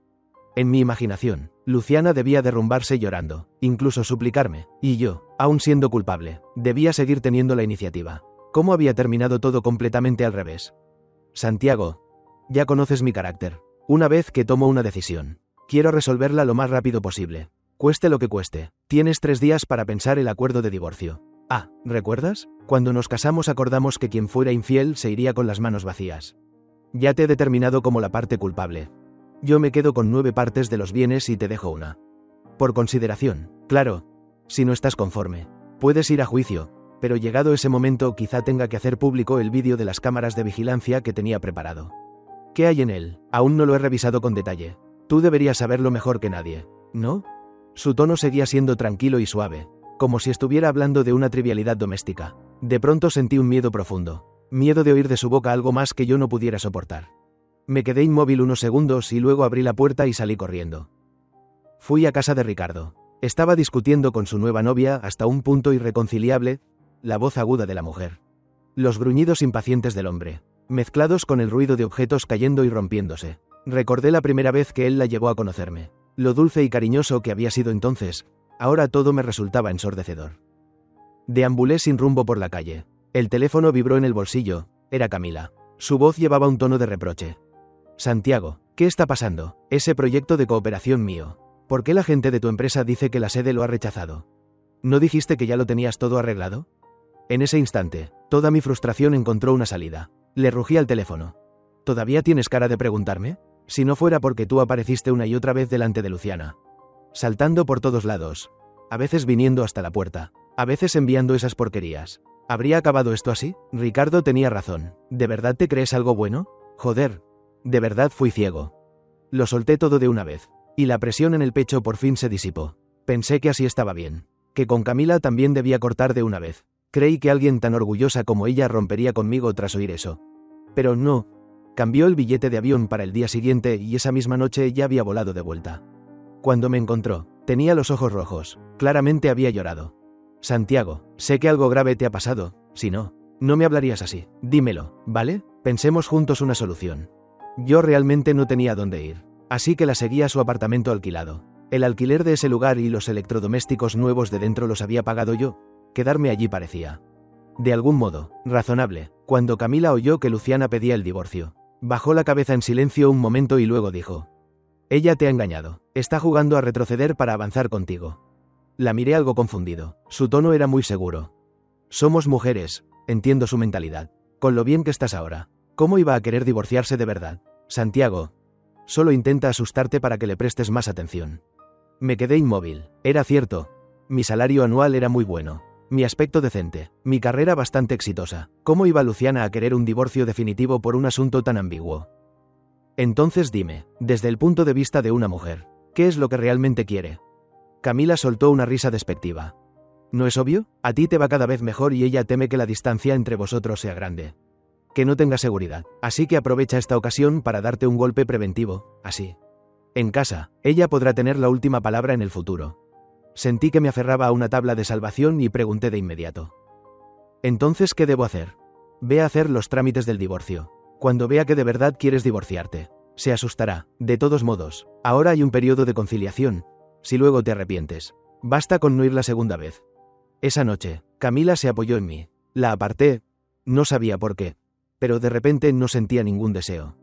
En mi imaginación, Luciana debía derrumbarse llorando, incluso suplicarme, y yo, aun siendo culpable, debía seguir teniendo la iniciativa. ¿Cómo había terminado todo completamente al revés? Santiago, ya conoces mi carácter. Una vez que tomo una decisión, quiero resolverla lo más rápido posible. Cueste lo que cueste. Tienes 3 días para pensar el acuerdo de divorcio. Ah, ¿recuerdas? Cuando nos casamos acordamos que quien fuera infiel se iría con las manos vacías. Ya te he determinado como la parte culpable. Yo me quedo con 9 partes de los bienes y te dejo una. Por consideración, claro. Si no estás conforme, puedes ir a juicio, pero llegado ese momento quizá tenga que hacer público el vídeo de las cámaras de vigilancia que tenía preparado. ¿Qué hay en él? Aún no lo he revisado con detalle. Tú deberías saberlo mejor que nadie, ¿no? Su tono seguía siendo tranquilo y suave, como si estuviera hablando de una trivialidad doméstica. De pronto sentí un miedo profundo. Miedo de oír de su boca algo más que yo no pudiera soportar. Me quedé inmóvil unos segundos y luego abrí la puerta y salí corriendo. Fui a casa de Ricardo. Estaba discutiendo con su nueva novia hasta un punto irreconciliable, la voz aguda de la mujer. Los gruñidos impacientes del hombre, mezclados con el ruido de objetos cayendo y rompiéndose. Recordé la primera vez que él la llevó a conocerme. Lo dulce y cariñoso que había sido entonces, ahora todo me resultaba ensordecedor. Deambulé sin rumbo por la calle. El teléfono vibró en el bolsillo, era Camila. Su voz llevaba un tono de reproche. Santiago, ¿qué está pasando? Ese proyecto de cooperación mío. ¿Por qué la gente de tu empresa dice que la sede lo ha rechazado? ¿No dijiste que ya lo tenías todo arreglado? En ese instante, toda mi frustración encontró una salida. Le rugí al teléfono. ¿Todavía tienes cara de preguntarme? Si no fuera porque tú apareciste una y otra vez delante de Luciana. Saltando por todos lados. A veces viniendo hasta la puerta. A veces enviando esas porquerías. ¿Habría acabado esto así? Ricardo tenía razón. ¿De verdad te crees algo bueno? Joder. De verdad fui ciego. Lo solté todo de una vez. Y la presión en el pecho por fin se disipó. Pensé que así estaba bien. Que con Camila también debía cortar de una vez. Creí que alguien tan orgullosa como ella rompería conmigo tras oír eso. Pero no. Cambió el billete de avión para el día siguiente y esa misma noche ya había volado de vuelta. Cuando me encontró, tenía los ojos rojos. Claramente había llorado. Santiago, sé que algo grave te ha pasado. Si no, no me hablarías así. Dímelo, ¿vale? Pensemos juntos una solución. Yo realmente no tenía dónde ir. Así que la seguí a su apartamento alquilado. El alquiler de ese lugar y los electrodomésticos nuevos de dentro los había pagado yo. Quedarme allí parecía, de algún modo, razonable. Cuando Camila oyó que Luciana pedía el divorcio, bajó la cabeza en silencio un momento y luego dijo: ella te ha engañado. Está jugando a retroceder para avanzar contigo. La miré algo confundido. Su tono era muy seguro. Somos mujeres, entiendo su mentalidad. Con lo bien que estás ahora, ¿cómo iba a querer divorciarse de verdad? Santiago, solo intenta asustarte para que le prestes más atención. Me quedé inmóvil. Era cierto. Mi salario anual era muy bueno. Mi aspecto decente. Mi carrera bastante exitosa. ¿Cómo iba Luciana a querer un divorcio definitivo por un asunto tan ambiguo? Entonces dime, desde el punto de vista de una mujer, ¿qué es lo que realmente quiere? Camila soltó una risa despectiva. ¿No es obvio? A ti te va cada vez mejor y ella teme que la distancia entre vosotros sea grande. Que no tenga seguridad. Así que aprovecha esta ocasión para darte un golpe preventivo, así. En casa, ella podrá tener la última palabra en el futuro. Sentí que me aferraba a una tabla de salvación y pregunté de inmediato. Entonces, ¿qué debo hacer? Ve a hacer los trámites del divorcio. Cuando vea que de verdad quieres divorciarte, se asustará. De todos modos, ahora hay un periodo de conciliación. Si luego te arrepientes, basta con no ir la segunda vez. Esa noche, Camila se apoyó en mí. La aparté. No sabía por qué. Pero de repente no sentía ningún deseo.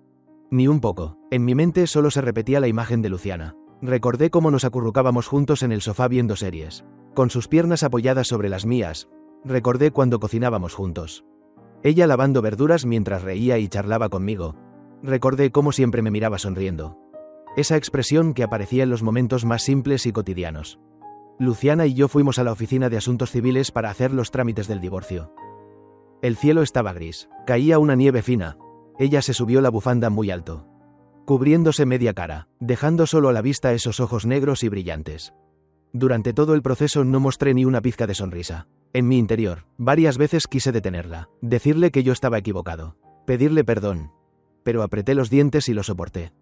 Ni un poco. En mi mente solo se repetía la imagen de Luciana. Recordé cómo nos acurrucábamos juntos en el sofá viendo series, con sus piernas apoyadas sobre las mías. Recordé cuando cocinábamos juntos. Ella lavando verduras mientras reía y charlaba conmigo. Recordé cómo siempre me miraba sonriendo. Esa expresión que aparecía en los momentos más simples y cotidianos. Luciana y yo fuimos a la oficina de asuntos civiles para hacer los trámites del divorcio. El cielo estaba gris. Caía una nieve fina. Ella se subió la bufanda muy alto, cubriéndose media cara, dejando solo a la vista esos ojos negros y brillantes. Durante todo el proceso no mostré ni una pizca de sonrisa. En mi interior, varias veces quise detenerla, decirle que yo estaba equivocado, pedirle perdón. Pero apreté los dientes y lo soporté.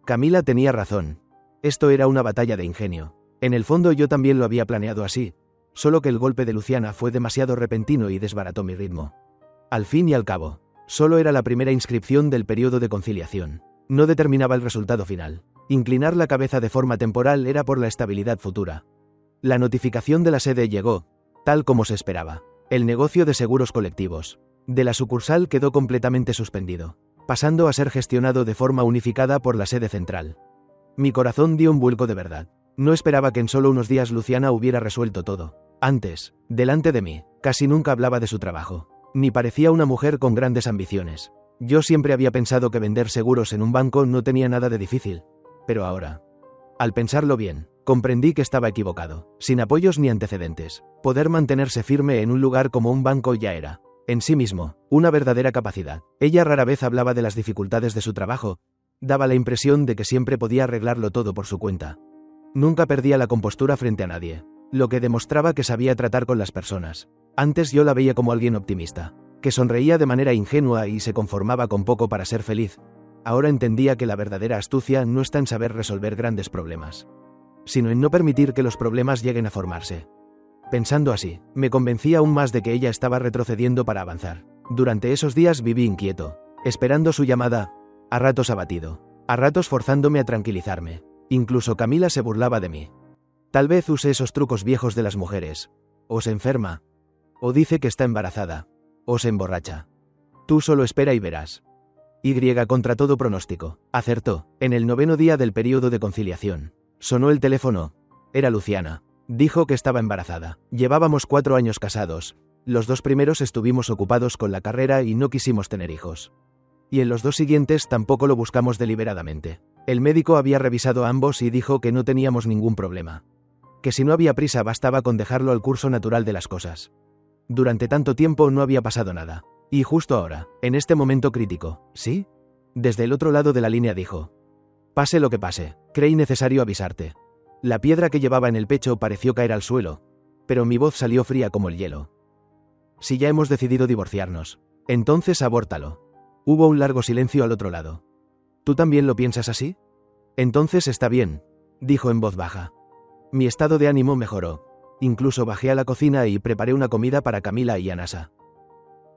Camila tenía razón. Esto era una batalla de ingenio. En el fondo yo también lo había planeado así, solo que el golpe de Luciana fue demasiado repentino y desbarató mi ritmo. Al fin y al cabo, solo era la primera inscripción del periodo de conciliación. No determinaba el resultado final. Inclinar la cabeza de forma temporal era por la estabilidad futura. La notificación de la sede llegó, tal como se esperaba. El negocio de seguros colectivos de la sucursal quedó completamente suspendido, pasando a ser gestionado de forma unificada por la sede central. Mi corazón dio un vuelco de verdad. No esperaba que en solo unos días Luciana hubiera resuelto todo. Antes, delante de mí, casi nunca hablaba de su trabajo, ni parecía una mujer con grandes ambiciones. Yo siempre había pensado que vender seguros en un banco no tenía nada de difícil. Pero ahora, al pensarlo bien, comprendí que estaba equivocado. Sin apoyos ni antecedentes, poder mantenerse firme en un lugar como un banco ya era, en sí mismo, una verdadera capacidad. Ella rara vez hablaba de las dificultades de su trabajo. Daba la impresión de que siempre podía arreglarlo todo por su cuenta. Nunca perdía la compostura frente a nadie, lo que demostraba que sabía tratar con las personas. Antes yo la veía como alguien optimista, que sonreía de manera ingenua y se conformaba con poco para ser feliz. Ahora entendía que la verdadera astucia no está en saber resolver grandes problemas, sino en no permitir que los problemas lleguen a formarse. Pensando así, me convencí aún más de que ella estaba retrocediendo para avanzar. Durante esos días viví inquieto, esperando su llamada, a ratos abatido, a ratos forzándome a tranquilizarme. Incluso Camila se burlaba de mí. Tal vez use esos trucos viejos de las mujeres. O se enferma, o dice que está embarazada, o se emborracha. Tú solo espera y verás. Y contra todo pronóstico, acertó. En el 9º día del periodo de conciliación, sonó el teléfono. Era Luciana. Dijo que estaba embarazada. Llevábamos 4 años casados. Los 2 primeros estuvimos ocupados con la carrera y no quisimos tener hijos. Y en los 2 siguientes tampoco lo buscamos deliberadamente. El médico había revisado a ambos y dijo que no teníamos ningún problema. Que si no había prisa bastaba con dejarlo al curso natural de las cosas. Durante tanto tiempo no había pasado nada. Y justo ahora, en este momento crítico, ¿sí? Desde el otro lado de la línea dijo: pase lo que pase, creí necesario avisarte. La piedra que llevaba en el pecho pareció caer al suelo, pero mi voz salió fría como el hielo. Si ya hemos decidido divorciarnos, entonces abórtalo. Hubo un largo silencio al otro lado. ¿Tú también lo piensas así? Entonces está bien, dijo en voz baja. Mi estado de ánimo mejoró. Incluso bajé a la cocina y preparé una comida para Camila y Anasa.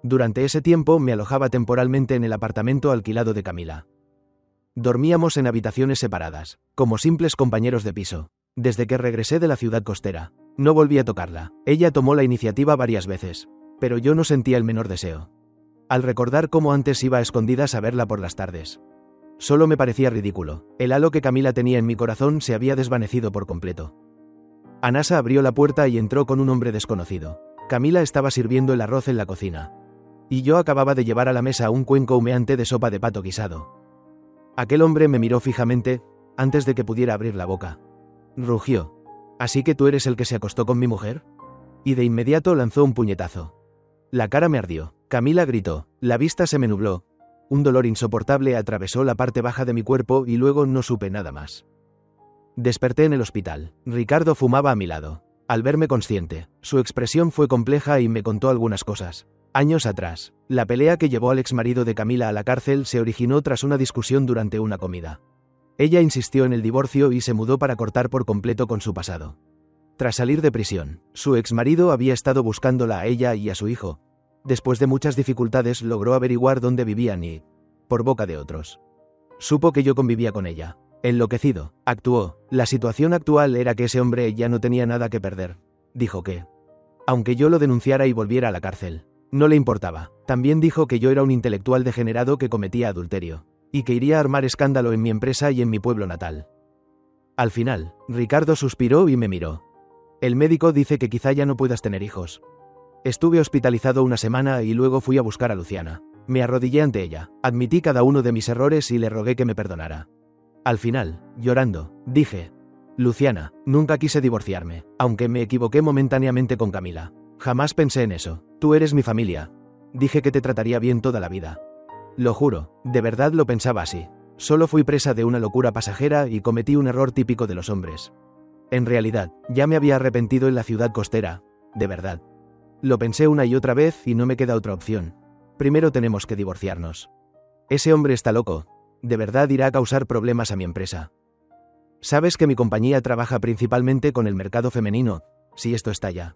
Durante ese tiempo me alojaba temporalmente en el apartamento alquilado de Camila. Dormíamos en habitaciones separadas, como simples compañeros de piso. Desde que regresé de la ciudad costera, no volví a tocarla. Ella tomó la iniciativa varias veces, pero yo no sentía el menor deseo. Al recordar cómo antes iba a escondidas a verla por las tardes, solo me parecía ridículo. El halo que Camila tenía en mi corazón se había desvanecido por completo. Anasa abrió la puerta y entró con un hombre desconocido. Camila estaba sirviendo el arroz en la cocina, y yo acababa de llevar a la mesa un cuenco humeante de sopa de pato guisado. Aquel hombre me miró fijamente, antes de que pudiera abrir la boca. Rugió. ¿Así que tú eres el que se acostó con mi mujer? Y de inmediato lanzó un puñetazo. La cara me ardió. Camila gritó. La vista se me nubló. Un dolor insoportable atravesó la parte baja de mi cuerpo y luego no supe nada más. Desperté en el hospital. Ricardo fumaba a mi lado. Al verme consciente, su expresión fue compleja y me contó algunas cosas. Años atrás, la pelea que llevó al exmarido de Camila a la cárcel se originó tras una discusión durante una comida. Ella insistió en el divorcio y se mudó para cortar por completo con su pasado. Tras salir de prisión, su exmarido había estado buscándola a ella y a su hijo. Después de muchas dificultades logró averiguar dónde vivían y, por boca de otros, supo que yo convivía con ella. Enloquecido, actuó. La situación actual era que ese hombre ya no tenía nada que perder. Dijo que, aunque yo lo denunciara y volviera a la cárcel, no le importaba. También dijo que yo era un intelectual degenerado que cometía adulterio, y que iría a armar escándalo en mi empresa y en mi pueblo natal. Al final, Ricardo suspiró y me miró. El médico dice que quizá ya no puedas tener hijos. Estuve hospitalizado una semana y luego fui a buscar a Luciana. Me arrodillé ante ella, admití cada uno de mis errores y le rogué que me perdonara. Al final, llorando, dije: Luciana, nunca quise divorciarme, aunque me equivoqué momentáneamente con Camila. Jamás pensé en eso. Tú eres mi familia. Dije que te trataría bien toda la vida. Lo juro, de verdad lo pensaba así. Solo fui presa de una locura pasajera y cometí un error típico de los hombres. En realidad, ya me había arrepentido en la ciudad costera, de verdad. Lo pensé una y otra vez y no me queda otra opción. Primero tenemos que divorciarnos. Ese hombre está loco. De verdad irá a causar problemas a mi empresa. Sabes que mi compañía trabaja principalmente con el mercado femenino, si esto estalla.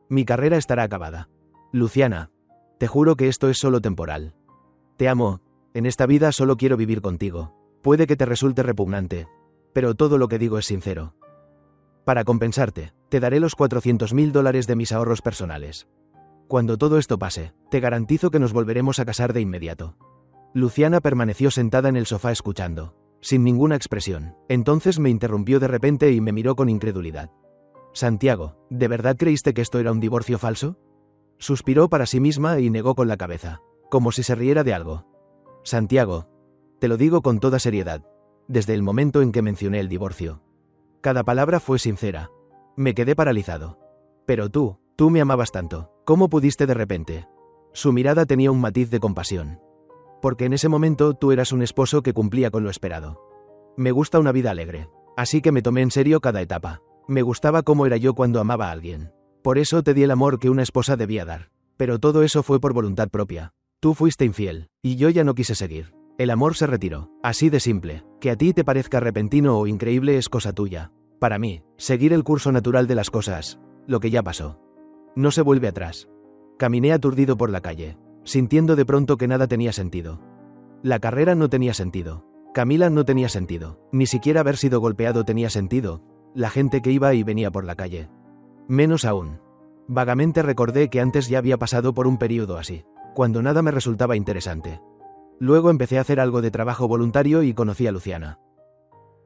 Mi carrera estará acabada. Luciana, te juro que esto es solo temporal. Te amo, en esta vida solo quiero vivir contigo. Puede que te resulte repugnante, pero todo lo que digo es sincero. Para compensarte, te daré los $400.000 de mis ahorros personales. Cuando todo esto pase, te garantizo que nos volveremos a casar de inmediato. Luciana permaneció sentada en el sofá escuchando, sin ninguna expresión. Entonces me interrumpió de repente y me miró con incredulidad. Santiago, ¿de verdad creíste que esto era un divorcio falso? Suspiró para sí misma y negó con la cabeza, como si se riera de algo. Santiago, te lo digo con toda seriedad, desde el momento en que mencioné el divorcio. Cada palabra fue sincera. Me quedé paralizado. Pero tú me amabas tanto. ¿Cómo pudiste de repente? Su mirada tenía un matiz de compasión. Porque en ese momento tú eras un esposo que cumplía con lo esperado. Me gusta una vida alegre. Así que me tomé en serio cada etapa. Me gustaba cómo era yo cuando amaba a alguien. Por eso te di el amor que una esposa debía dar. Pero todo eso fue por voluntad propia. Tú fuiste infiel, y yo ya no quise seguir. El amor se retiró. Así de simple. Que a ti te parezca repentino o increíble es cosa tuya. Para mí, seguir el curso natural de las cosas, lo que ya pasó. No se vuelve atrás. Caminé aturdido por la calle, sintiendo de pronto que nada tenía sentido. La carrera no tenía sentido. Camila no tenía sentido. Ni siquiera haber sido golpeado tenía sentido. La gente que iba y venía por la calle. Menos aún. Vagamente recordé que antes ya había pasado por un periodo así, cuando nada me resultaba interesante. Luego empecé a hacer algo de trabajo voluntario y conocí a Luciana.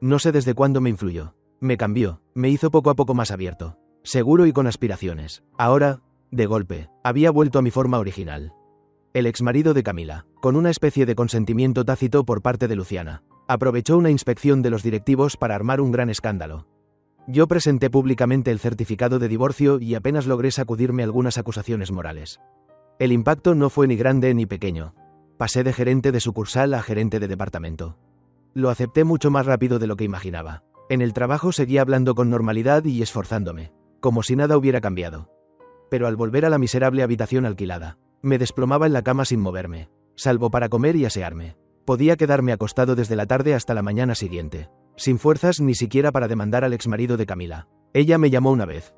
No sé desde cuándo me influyó. Me cambió, me hizo poco a poco más abierto, seguro y con aspiraciones. Ahora, de golpe, había vuelto a mi forma original. El exmarido de Camila, con una especie de consentimiento tácito por parte de Luciana, aprovechó una inspección de los directivos para armar un gran escándalo. Yo presenté públicamente el certificado de divorcio y apenas logré sacudirme algunas acusaciones morales. El impacto no fue ni grande ni pequeño. Pasé de gerente de sucursal a gerente de departamento. Lo acepté mucho más rápido de lo que imaginaba. En el trabajo seguía hablando con normalidad y esforzándome, como si nada hubiera cambiado. Pero al volver a la miserable habitación alquilada, me desplomaba en la cama sin moverme, salvo para comer y asearme. Podía quedarme acostado desde la tarde hasta la mañana siguiente, sin fuerzas ni siquiera para demandar al exmarido de Camila. Ella me llamó una vez.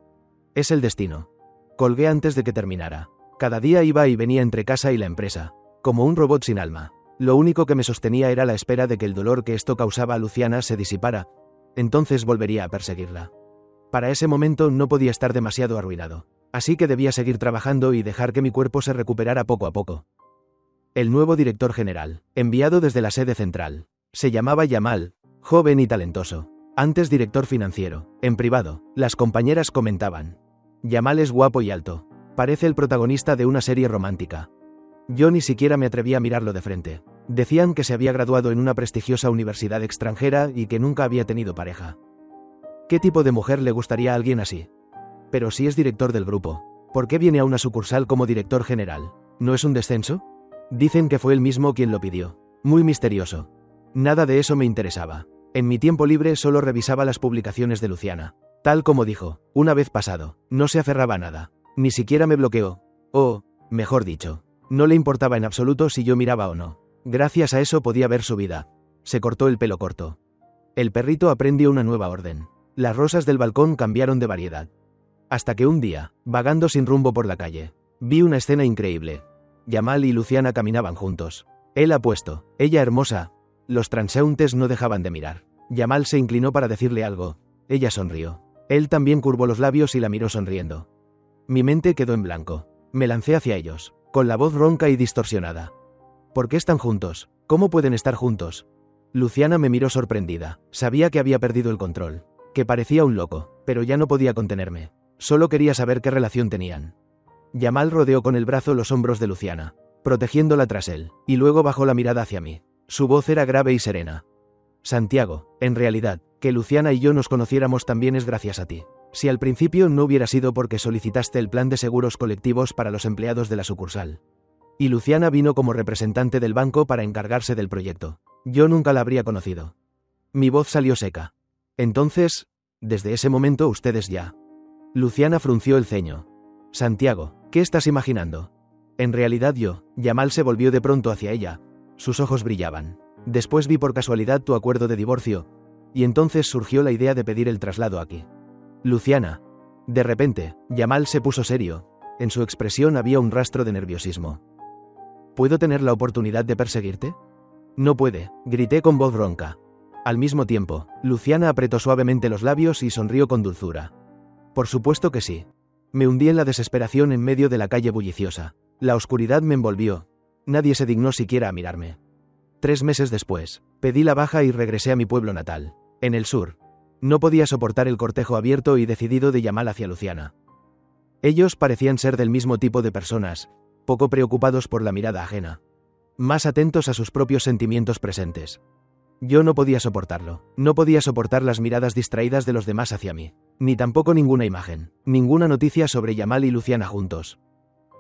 Es el destino. Colgué antes de que terminara. Cada día iba y venía entre casa y la empresa, como un robot sin alma. Lo único que me sostenía era la espera de que el dolor que esto causaba a Luciana se disipara. Entonces volvería a perseguirla. Para ese momento no podía estar demasiado arruinado, así que debía seguir trabajando y dejar que mi cuerpo se recuperara poco a poco. El nuevo director general, enviado desde la sede central, se llamaba Yamal, joven y talentoso. Antes director financiero. En privado, las compañeras comentaban: Yamal es guapo y alto. Parece el protagonista de una serie romántica. Yo ni siquiera me atreví a mirarlo de frente. Decían que se había graduado en una prestigiosa universidad extranjera y que nunca había tenido pareja. ¿Qué tipo de mujer le gustaría a alguien así? Pero si es director del grupo, ¿por qué viene a una sucursal como director general? ¿No es un descenso? Dicen que fue él mismo quien lo pidió. Muy misterioso. Nada de eso me interesaba. En mi tiempo libre solo revisaba las publicaciones de Luciana. Tal como dijo, una vez pasado, no se aferraba a nada. Ni siquiera me bloqueó. O, mejor dicho, no le importaba en absoluto si yo miraba o no. Gracias a eso podía ver su vida. Se cortó el pelo corto. El perrito aprendió una nueva orden. Las rosas del balcón cambiaron de variedad. Hasta que un día, vagando sin rumbo por la calle, vi una escena increíble. Yamal y Luciana caminaban juntos. Él apuesto, ella hermosa. Los transeúntes no dejaban de mirar. Yamal se inclinó para decirle algo. Ella sonrió. Él también curvó los labios y la miró sonriendo. Mi mente quedó en blanco. Me lancé hacia ellos, con la voz ronca y distorsionada. ¿Por qué están juntos? ¿Cómo pueden estar juntos? Luciana me miró sorprendida. Sabía que había perdido el control, que parecía un loco, pero ya no podía contenerme. Solo quería saber qué relación tenían. Yamal rodeó con el brazo los hombros de Luciana, protegiéndola tras él, y luego bajó la mirada hacia mí. Su voz era grave y serena. Santiago, en realidad, que Luciana y yo nos conociéramos también es gracias a ti. Si al principio no hubiera sido porque solicitaste el plan de seguros colectivos para los empleados de la sucursal. Y Luciana vino como representante del banco para encargarse del proyecto. Yo nunca la habría conocido. Mi voz salió seca. Entonces, desde ese momento ustedes ya. Luciana frunció el ceño. Santiago, ¿qué estás imaginando? En realidad Yamal se volvió de pronto hacia ella. Sus ojos brillaban. Después vi por casualidad tu acuerdo de divorcio, y entonces surgió la idea de pedir el traslado aquí. Luciana. De repente, Yamal se puso serio. En su expresión había un rastro de nerviosismo. ¿Puedo tener la oportunidad de perseguirte? No puede, grité con voz ronca. Al mismo tiempo, Luciana apretó suavemente los labios y sonrió con dulzura. Por supuesto que sí. Me hundí en la desesperación en medio de la calle bulliciosa. La oscuridad me envolvió. Nadie se dignó siquiera a mirarme. 3 meses después, pedí la baja y regresé a mi pueblo natal, en el sur. No podía soportar el cortejo abierto y decidido de Yamal hacia Luciana. Ellos parecían ser del mismo tipo de personas, poco preocupados por la mirada ajena, más atentos a sus propios sentimientos presentes. Yo no podía soportarlo, no podía soportar las miradas distraídas de los demás hacia mí, ni tampoco ninguna imagen, ninguna noticia sobre Yamal y Luciana juntos.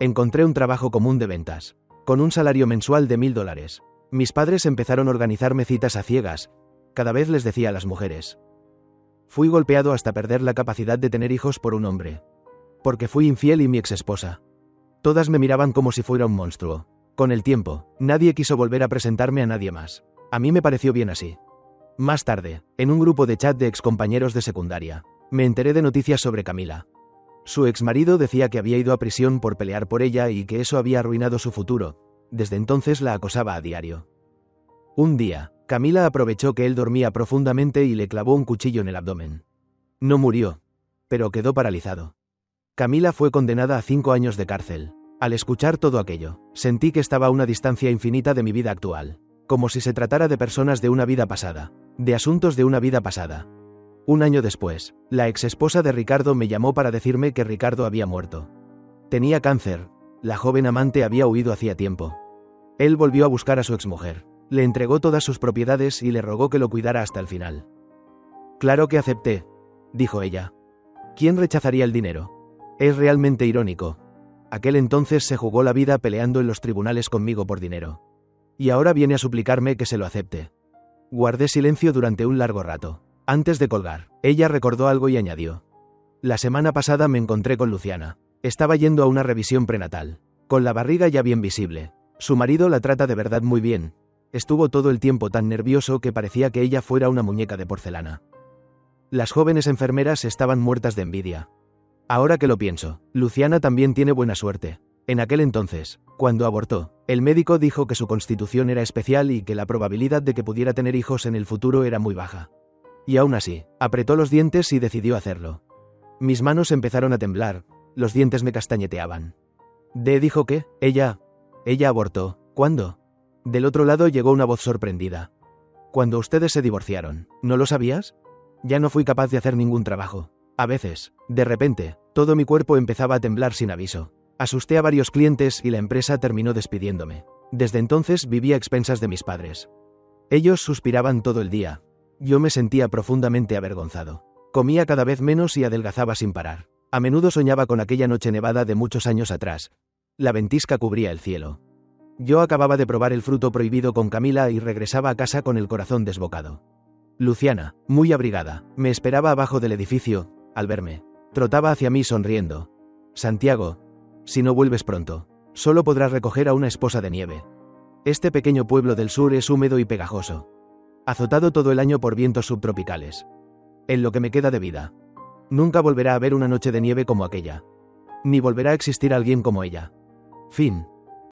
Encontré un trabajo común de ventas, con un salario mensual de $1000. Mis padres empezaron a organizarme citas a ciegas, cada vez les decía a las mujeres. Fui golpeado hasta perder la capacidad de tener hijos por un hombre. Porque fui infiel y mi exesposa. Todas me miraban como si fuera un monstruo. Con el tiempo, nadie quiso volver a presentarme a nadie más. A mí me pareció bien así. Más tarde, en un grupo de chat de excompañeros de secundaria, me enteré de noticias sobre Camila. Su exmarido decía que había ido a prisión por pelear por ella y que eso había arruinado su futuro. Desde entonces la acosaba a diario. Un día, Camila aprovechó que él dormía profundamente y le clavó un cuchillo en el abdomen. No murió, pero quedó paralizado. Camila fue condenada a 5 años de cárcel. Al escuchar todo aquello, sentí que estaba a una distancia infinita de mi vida actual, como si se tratara de personas de una vida pasada, de asuntos de una vida pasada. 1 año después, la exesposa de Ricardo me llamó para decirme que Ricardo había muerto. Tenía cáncer. La joven amante había huido hacía tiempo. Él volvió a buscar a su exmujer, le entregó todas sus propiedades y le rogó que lo cuidara hasta el final. Claro que acepté, dijo ella. ¿Quién rechazaría el dinero? Es realmente irónico. Aquel entonces se jugó la vida peleando en los tribunales conmigo por dinero. Y ahora viene a suplicarme que se lo acepte. Guardé silencio durante un largo rato. Antes de colgar, ella recordó algo y añadió. La semana pasada me encontré con Luciana. Estaba yendo a una revisión prenatal, con la barriga ya bien visible. Su marido la trata de verdad muy bien. Estuvo todo el tiempo tan nervioso que parecía que ella fuera una muñeca de porcelana. Las jóvenes enfermeras estaban muertas de envidia. Ahora que lo pienso, Luciana también tiene buena suerte. En aquel entonces, cuando abortó, el médico dijo que su constitución era especial y que la probabilidad de que pudiera tener hijos en el futuro era muy baja. Y aún así, apretó los dientes y decidió hacerlo. Mis manos empezaron a temblar. Los dientes me castañeteaban. Dijo que, ella abortó. ¿Cuándo? Del otro lado llegó una voz sorprendida. Cuando ustedes se divorciaron, ¿no lo sabías? Ya no fui capaz de hacer ningún trabajo. A veces, de repente, todo mi cuerpo empezaba a temblar sin aviso. Asusté a varios clientes y la empresa terminó despidiéndome. Desde entonces viví a expensas de mis padres. Ellos suspiraban todo el día. Yo me sentía profundamente avergonzado. Comía cada vez menos y adelgazaba sin parar. A menudo soñaba con aquella noche nevada de muchos años atrás. La ventisca cubría el cielo. Yo acababa de probar el fruto prohibido con Camila y regresaba a casa con el corazón desbocado. Luciana, muy abrigada, me esperaba abajo del edificio. Al verme, trotaba hacia mí sonriendo. Santiago, si no vuelves pronto, solo podrás recoger a una esposa de nieve. Este pequeño pueblo del sur es húmedo y pegajoso, azotado todo el año por vientos subtropicales. En lo que me queda de vida, nunca volverá a haber una noche de nieve como aquella. Ni volverá a existir alguien como ella. Fin.